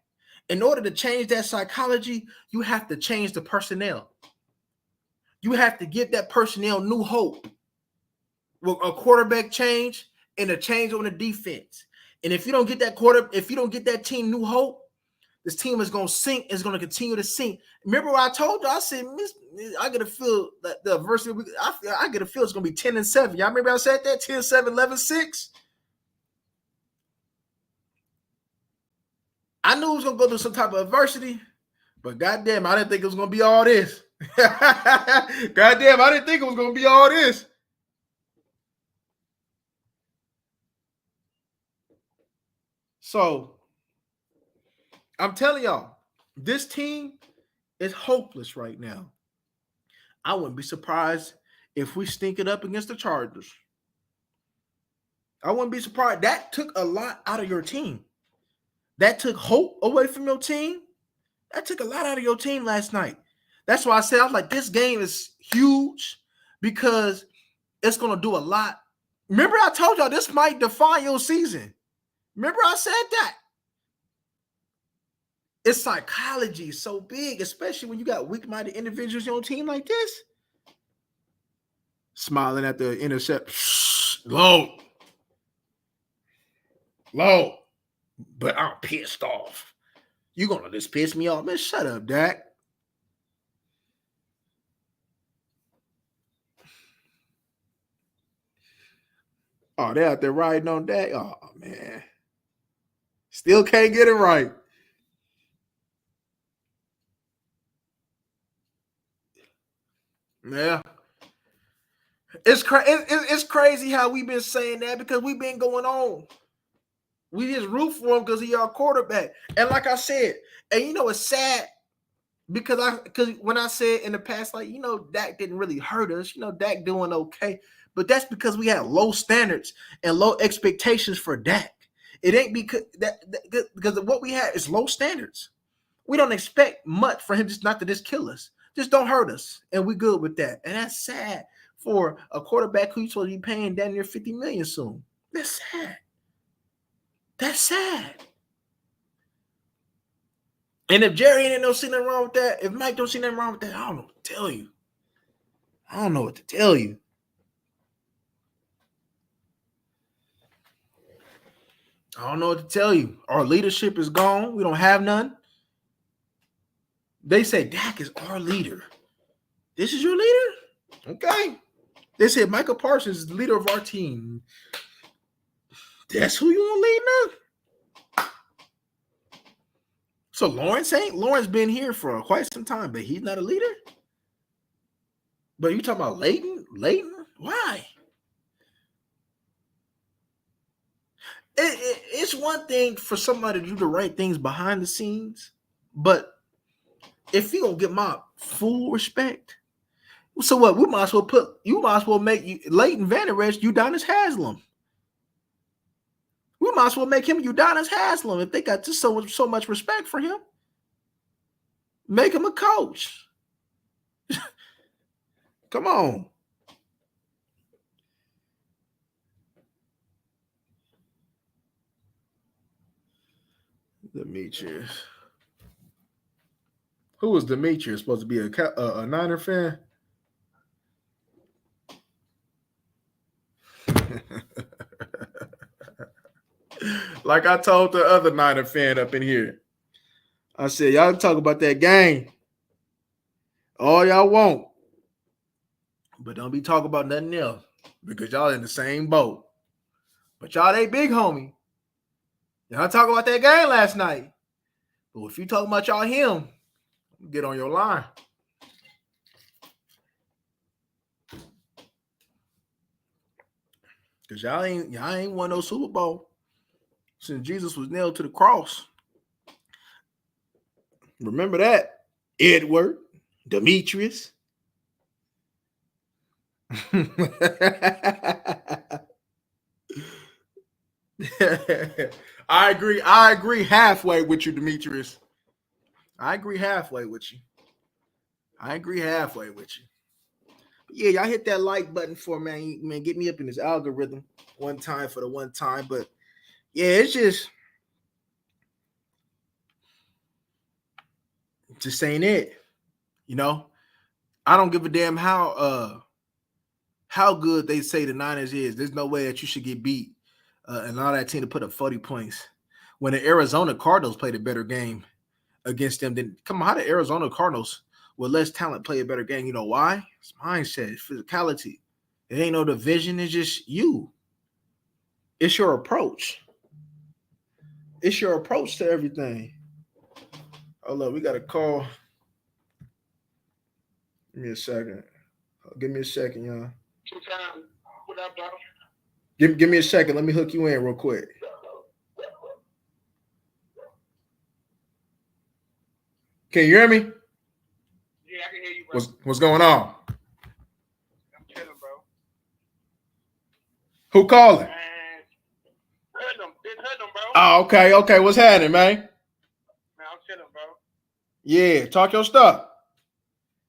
in order to change that psychology, you have to change the personnel. You have to give that personnel new hope. With a quarterback change and a change on the defense. And if you don't get that team new hope, this team is going to sink, is going to continue to sink. Remember what I told you? I said, I get a feel that the adversity, I get a feel it's going to be 10-7. Y'all remember I said that? 10-7, 11-6? I knew it was going to go through some type of adversity, but goddamn, I didn't think it was going to be all this. Goddamn, I didn't think it was going to be all this. So, I'm telling y'all, this team is hopeless right now. I wouldn't be surprised if we stink it up against the Chargers. I wouldn't be surprised. That took a lot out of your team. That took hope away from your team. That took a lot out of your team last night. That's why I was like, this game is huge because it's going to do a lot. Remember I told y'all this might define your season. Remember I said that. It's psychology so big, especially when you got weak-minded individuals on your team like this. Smiling at the intercept. Low. But I'm pissed off. You gonna just piss me off? Man, shut up, Dak. Oh, they out there riding on Dak. Oh, man. Still can't get it right. Yeah. It's crazy how we've been saying that because we've been going on. We just root for him because he's our quarterback. And like I said, and it's sad because when I said in the past, like, Dak didn't really hurt us. Dak doing okay. But that's because we had low standards and low expectations for Dak. It ain't because because what we had is low standards. We don't expect much for him not to just kill us. Just don't hurt us. And we good with that. And that's sad for a quarterback who you're supposed to be paying down near $50 million soon. That's sad. That's sad. And if Jerry ain't no see nothing wrong with that, if Mike don't see nothing wrong with that, I don't know what to tell you. I don't know what to tell you. I don't know what to tell you. Our leadership is gone. We don't have none. They say Dak is our leader. This is your leader? Okay. They said Micah Parsons is the leader of our team. That's who you want to lead now? So Lawrence been here for quite some time, but he's not a leader? But you talking about Leighton? Why? It's one thing for somebody to do the right things behind the scenes, but if you don't get my full respect, so what? You might as well make Leighton Vander Esch Udonis Haslam. We might as well make him Udonis Haslam if they got just so much respect for him. Make him a coach. Come on. Demetrius. Who was Demetrius? Supposed to be a Niner fan? Like I told the other Niner fan up in here. I said, y'all talk about that game all y'all want, but don't be talking about nothing else because y'all in the same boat. But y'all ain't big homie. Y'all talk about that game last night. But if you talking about y'all him, get on your line. Because y'all ain't won no Super Bowl. since Jesus was nailed to the cross. Remember that, Edward, Demetrius. I agree halfway with you, Demetrius. I agree halfway with you. Yeah, y'all hit that like button for me, man. Get me up in this algorithm one time for the one time. But yeah, it's just ain't it. You know, I don't give a damn how good they say the Niners is. There's no way that you should get beat and allow that team to put up 40 points when the Arizona Cardinals played a better game against them. Then come on, how the Arizona Cardinals with less talent play a better game? You know why? It's mindset, it's physicality. It ain't no division. It's just you. It's your approach. It's your approach to everything. Hold up, we got a call. Give me a second. Y'all. What up, bro? Give me a second. Let me hook you in real quick. Can you hear me? Yeah, I can hear you, bro. What's going on? I'm chilling, bro. Who calling? Man, Hoodlum, bro. Oh, okay. What's happening, man? Man, I'm chilling, bro. Yeah, talk your stuff.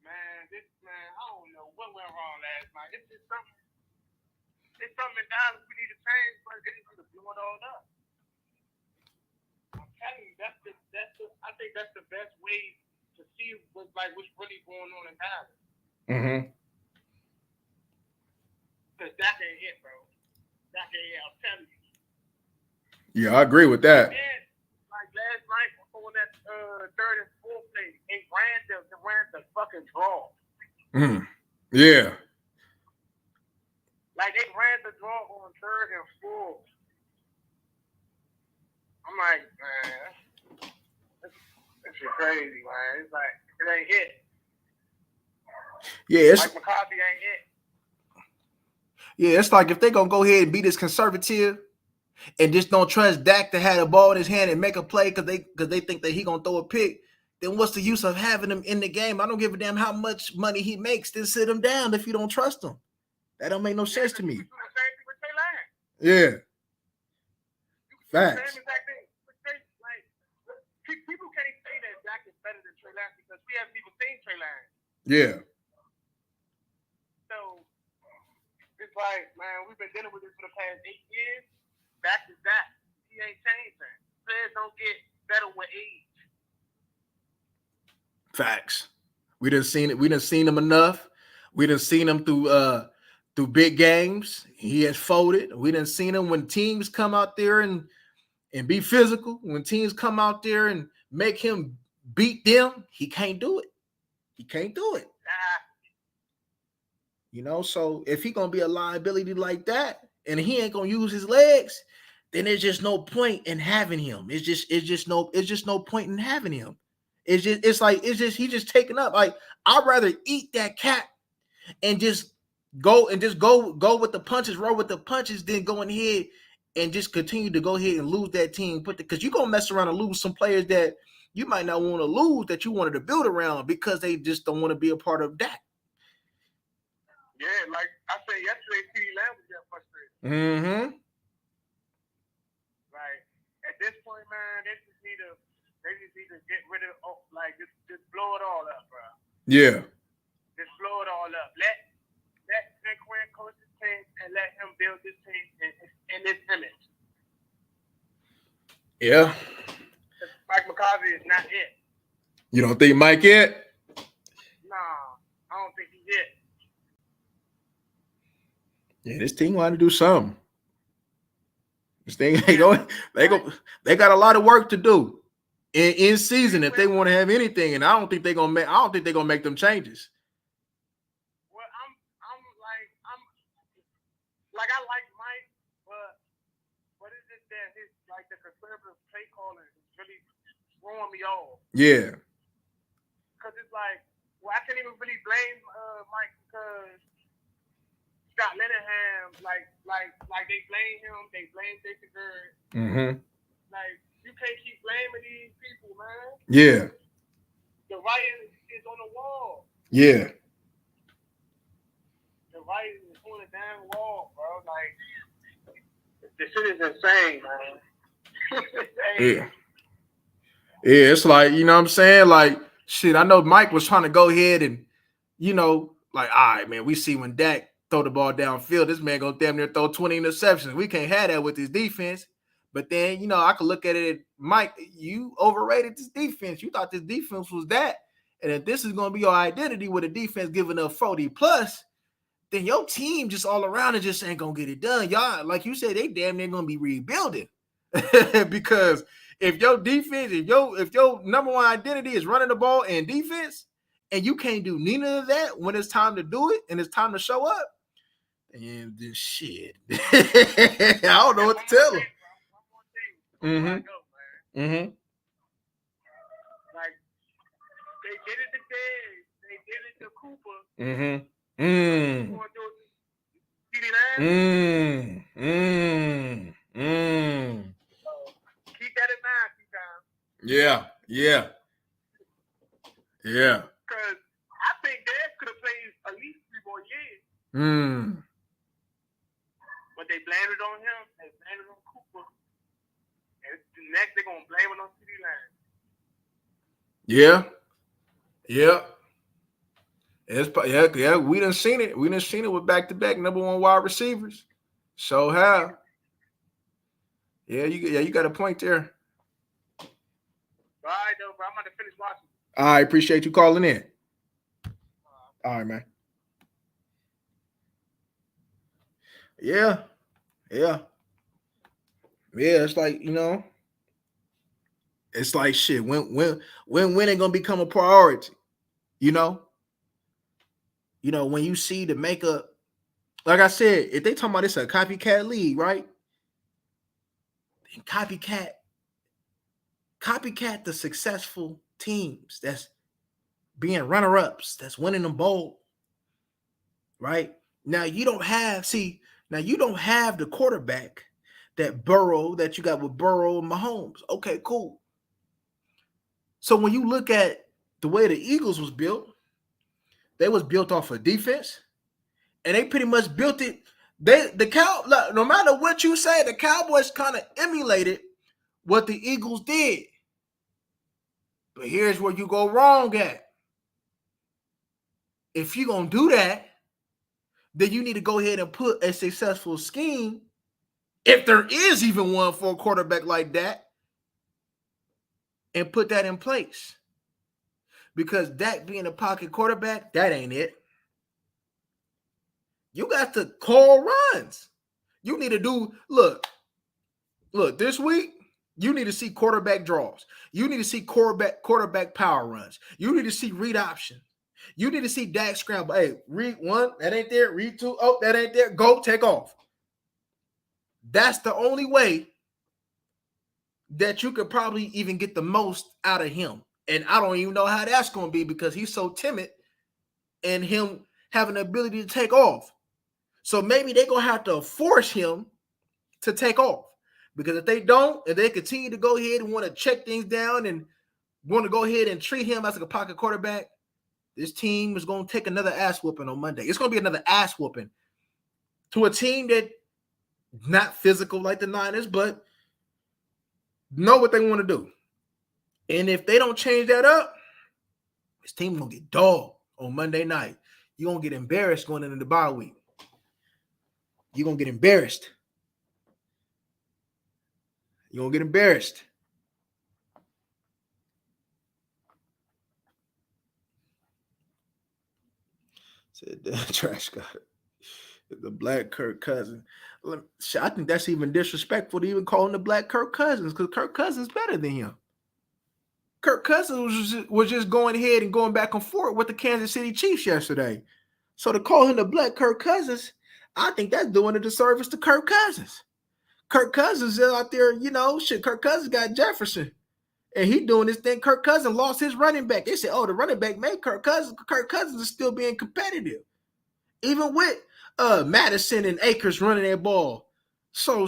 Man, I don't know what went wrong last night. It's just something. It's something in Dallas we need to change, but they need to blow it all up. I'm telling you, I think that's the best way to see what's really going on in Dallas. Mm-hmm. Because that ain't it, bro. That ain't it. I'm telling you. Yeah, I agree with that. And, like last night on that third and fourth play, they ran the fucking draw. Yeah. Like they ran the draw on third and fourth. I'm like, man, this is crazy, man. It's like it ain't it. Yeah, Mike McCarthy ain't it. Yeah, it's like if they gonna go ahead and be this conservative and just don't trust Dak to have the ball in his hand and make a play because they think that he gonna throw a pick, then what's the use of having him in the game? I don't give a damn how much money he makes. Then sit him down if you don't trust him. That don't make no sense to me. Yeah. Facts. People can't say that Dak is better than Trey Lance because we haven't even seen Trey Lance. Yeah. So it's like, man, we've been dealing with this for the past 8 years. Dak is Dak. He ain't changing. Players don't get better with age. Facts. We done seen it. We done seen him enough. We done seen him through big games. He has folded. We done seen him when teams come out there and be physical. When teams come out there and make him beat them, he can't do it. You know, so if he gonna be a liability like that and he ain't gonna use his legs, then there's just no point in having him. It's just no point in having him. He's just taking up. Like, I'd rather eat that cat and just go with the punches, roll with the punches, than going ahead and just continue to go ahead and lose that team. Because you're gonna mess around and lose some players that you might not want to lose that you wanted to build around because they just don't want to be a part of that. Yeah, like I said yesterday, CeeDee Lamb was getting frustrated. Mm-hmm. Like at this point, man, they just need to get rid of just blow it all up, bro. Yeah. Just blow it all up. Let Quinn coach this team and let him build this team in this image. Yeah. Mike McCarthy is not it. You don't think Mike it? Nah, I don't think he's it. Yeah, this team want to do something. This thing they got a lot of work to do in season if they want to have anything, and I don't think they're gonna make them changes. Well, I like Mike, but it's just that his the conservative play calling is really throwing me off. Yeah. Because it's like, well, I can't even really blame Mike because Scott Linehan, like they blame him, they blame Jason Gurd. Mm-hmm. Like, you can't keep blaming these people, man. Yeah. The writing is on the wall. Yeah. The writing is on the damn wall, bro. Like, this shit is insane, man. Yeah. Yeah, it's like, you know what I'm saying? Like, shit, I know Mike was trying to go ahead and, you know, like, all right, man, we see when Dak throw the ball downfield, this man gonna damn near throw 20 interceptions. We can't have that with his defense. But then, you know, I could look at it, Mike, you overrated this defense. You thought this defense was that. And if this is going to be your identity with a defense giving up 40 plus, then your team just all around it just ain't going to get it done. Y'all, like you said, they damn near going to be rebuilding. Because if your defense, if your number one identity is running the ball and defense, and you can't do neither of that when it's time to do it and it's time to show up, and then shit. I don't know what to tell them. Mm-hmm. Mm-hmm. Like, they did it to Dez. They did it to Cooper. Mm-hmm. Keep that in mind, T-Time. Yeah. Yeah. Yeah. Because I think Dez could have played at least 3 more years. But they blamed it on him. They blamed it on Cooper. And next, they're going to blame it on CD Lamb. Yeah. Yeah. Yeah, we done seen it. We done seen it with back-to-back number one wide receivers. So have. Yeah, you got a point there. All right, though, bro. I'm about to finish watching. I appreciate you calling in. All right, man. Yeah. Yeah. Yeah, it's like, you know, it's like shit. When it gonna become a priority? You know? You know, when you see the makeup, like I said, if they talking about this a copycat league, right? Then copycat the successful teams that's being runner-ups, that's winning them bowl, right? Now you don't have the quarterback that you got with Burrow and Mahomes. Okay, cool. So when you look at the way the Eagles was built, they was built off of defense, and they pretty much built it. No matter what you say, the Cowboys kind of emulated what the Eagles did. But here's where you go wrong at. If you're going to do that, then you need to go ahead and put a successful scheme, if there is even one for a quarterback like that, and put that in place. Because that being a pocket quarterback, that ain't it. You got to call runs. You need to do, look, this week, you need to see quarterback draws. You need to see quarterback power runs. You need to see read option. You need to see Dak scramble. Hey, read one, that ain't there. Read two, oh, that ain't there. Go, take off. That's the only way that you could probably even get the most out of him. And I don't even know how that's going to be because he's so timid and him having the ability to take off. So maybe they're going to have to force him to take off. Because if they don't, and they continue to go ahead and want to check things down and want to go ahead and treat him as like a pocket quarterback, this team is going to take another ass whooping on Monday. It's going to be another ass whooping to a team that not physical like the Niners, but know what they want to do. And if they don't change that up, this team is going to get dogged on Monday night. You're going to get embarrassed going into the bye week. You're going to get embarrassed. You're going to get embarrassed. Said the trash got it. The black Kirk Cousins. I think that's even disrespectful to even call him the black Kirk Cousins because Kirk Cousins is better than him. Kirk Cousins was just going ahead and going back and forth with the Kansas City Chiefs yesterday. So to call him the black Kirk Cousins, I think that's doing a disservice to Kirk Cousins. Kirk Cousins is out there, Kirk Cousins got Jefferson. And he doing this thing. Kirk Cousins lost his running back. They said, the running back made Kirk Cousins. Kirk Cousins is still being competitive. Even with Madison and Akers running that ball. So,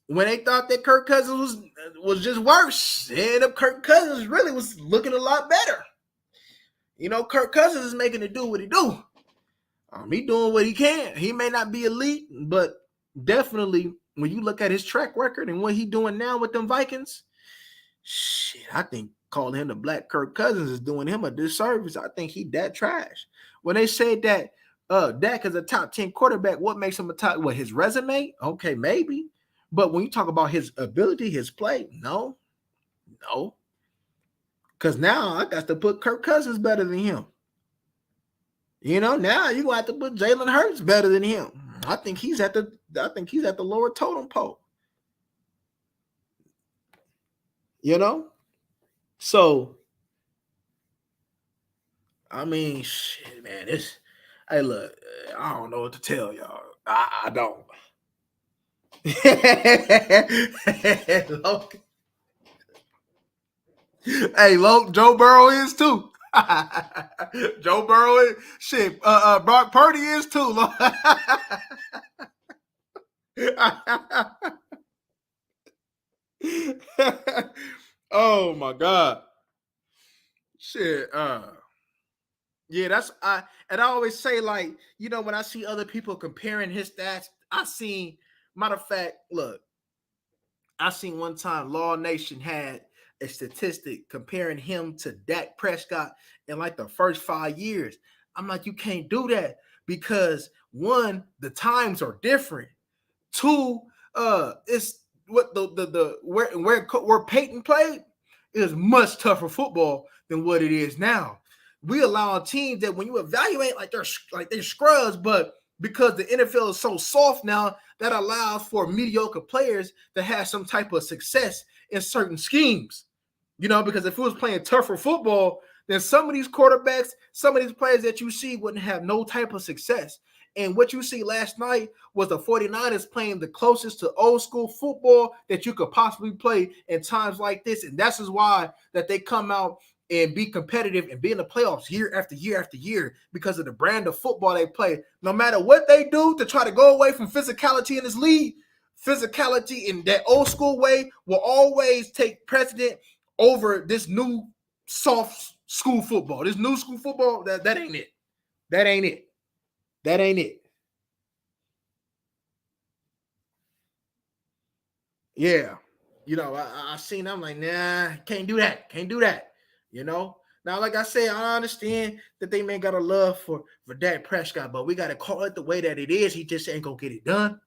when they thought that Kirk Cousins was just worse, and up Kirk Cousins really was looking a lot better. You know, Kirk Cousins is making it do what he do. He doing what he can. He may not be elite, but definitely when you look at his track record and what he doing now with them Vikings, shit, I think calling him the Black Kirk Cousins is doing him a disservice. I think he that trash. When they said that Dak is a top 10 quarterback, what makes him a top? What, his resume? Okay, maybe. But when you talk about his ability, his play, no. Because now I got to put Kirk Cousins better than him. You know, now you have to put Jalen Hurts better than him. I think he's at the lower totem pole. You know? So, I mean, shit, man, hey, look, I don't know what to tell y'all. I don't. Hey, Joe Burrow is too. Joe Burrow is shit. Brock Purdy is too. Oh my God. Shit. Yeah, and I always say, like, you know, when I see other people comparing his stats, matter of fact, look, I seen one time Law Nation had a statistic comparing him to Dak Prescott in like the first 5 years. I'm like, you can't do that because one, the times are different. Two, it's what where Peyton played is much tougher football than what it is now. We allow teams that when you evaluate like they're scrubs, but because the NFL is so soft now, that allows for mediocre players to have some type of success in certain schemes. You know, because if it was playing tougher football, then some of these quarterbacks, some of these players that you see wouldn't have no type of success. And what you see last night was the 49ers playing the closest to old school football that you could possibly play in times like this. And that's just why that they come out and be competitive and be in the playoffs year after year after year because of the brand of football they play. No matter what they do to try to go away from physicality in this league, physicality in that old school way will always take precedent over this new soft school football. This new school football, that ain't it. That ain't it. That ain't it. Yeah. You know, I seen, I'm like, nah, can't do that. Can't do that. You know? Now, like I said, I understand that they may got a love for Dak Prescott, but we got to call it the way that it is. He just ain't going to get it done.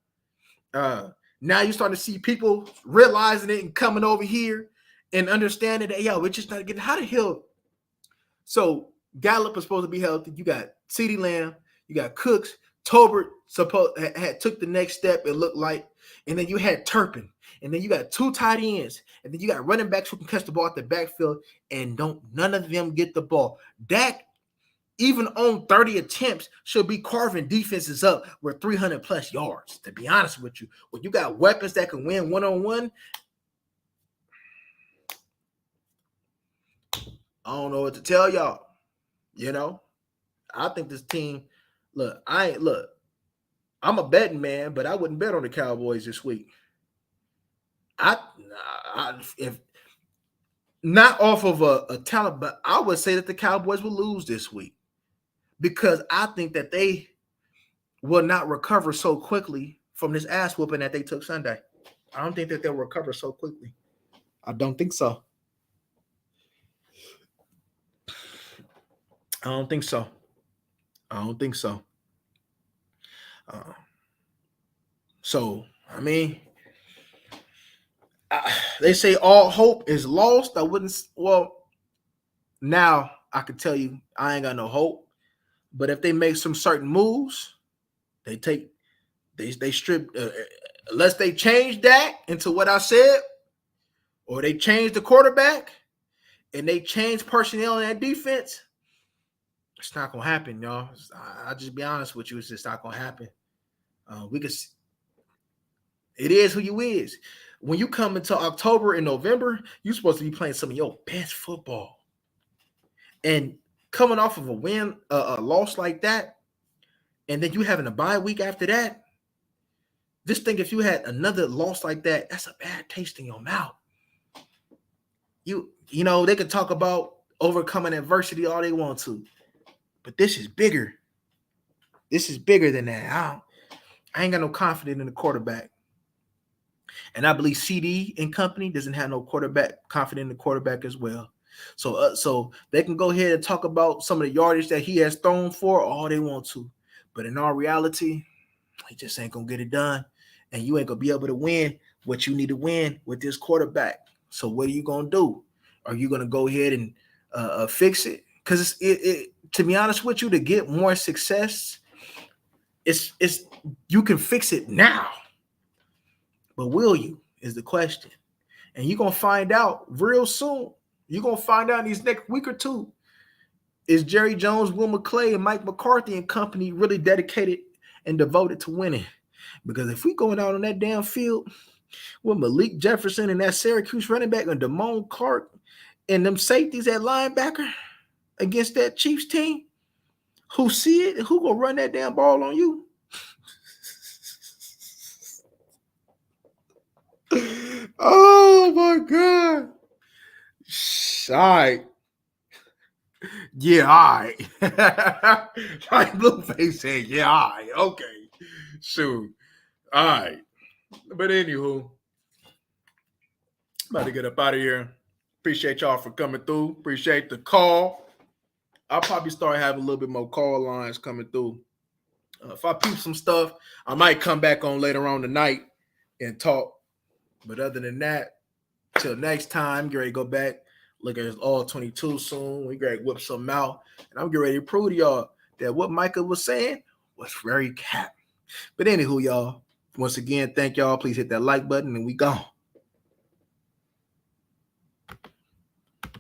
Now you're starting to see people realizing it and coming over here and understanding that, yo, we're just not getting how the hell. So Gallup is supposed to be healthy. You got CeeDee Lamb, you got Cooks, Tolbert had took the next step, it looked like, and then you had Turpin, and then you got two tight ends, and then you got running backs who can catch the ball at the backfield, and none of them get the ball. Dak, even on 30 attempts, should be carving defenses up with 300 plus yards. To be honest with you, when you got weapons that can win one-on-one, I don't know what to tell y'all. You know, I think this team. Look, I'm a betting man, but I wouldn't bet on the Cowboys this week. If not off of a talent, but I would say that the Cowboys will lose this week because I think that they will not recover so quickly from this ass whooping that they took Sunday. I don't think that they'll recover so quickly. I don't think so. I don't think so. So, I mean, they say all hope is lost. I wouldn't. Well, now I can tell you I ain't got no hope. But if they make some certain moves, they strip. Unless they change that into what I said, or they change the quarterback, and they change personnel in that defense, it's not gonna happen, y'all. I'll just be honest with you. It's just not gonna happen. It is who you is. When you come into October and November, you're supposed to be playing some of your best football. And coming off of a loss like that, and then you having a bye week after that, Just think if you had another loss like that, that's a bad taste in your mouth. You know, they can talk about overcoming adversity all they want to, but this is bigger. This is bigger than that. I ain't got no confidence in the quarterback. And I believe CD and company doesn't have no confidence in the quarterback as well. So they can go ahead and talk about some of the yardage that he has thrown for all they want to. But in all reality, he just ain't going to get it done. And you ain't going to be able to win what you need to win with this quarterback. So what are you going to do? Are you going to go ahead and fix it? Because to be honest with you, to get more success, it's you can fix it now. But will you is the question. And you're going to find out real soon. You're going to find out in these next week or two. Is Jerry Jones, Will McClay, and Mike McCarthy and company really dedicated and devoted to winning? Because if we going out on that damn field with Malik Jefferson and that Syracuse running back and Damone Clark and them safeties at linebacker against that Chiefs team, who see it, who gonna run that damn ball on you? Oh my God. All right. Yeah, all right. Like Blueface said, yeah, all right. Okay. Shoot. All right. But anywho, about to get up out of here. Appreciate y'all for coming through. Appreciate the call. I'll probably start having a little bit more call lines coming through. If I peep some stuff, I might come back on later on tonight and talk. But other than that, till next time, get ready to go back. Look at all 22 soon. We got to whip something out. And I'm getting ready to prove to y'all that what Micah was saying was very cap. But anywho, y'all, once again, thank y'all. Please hit that like button and we gone.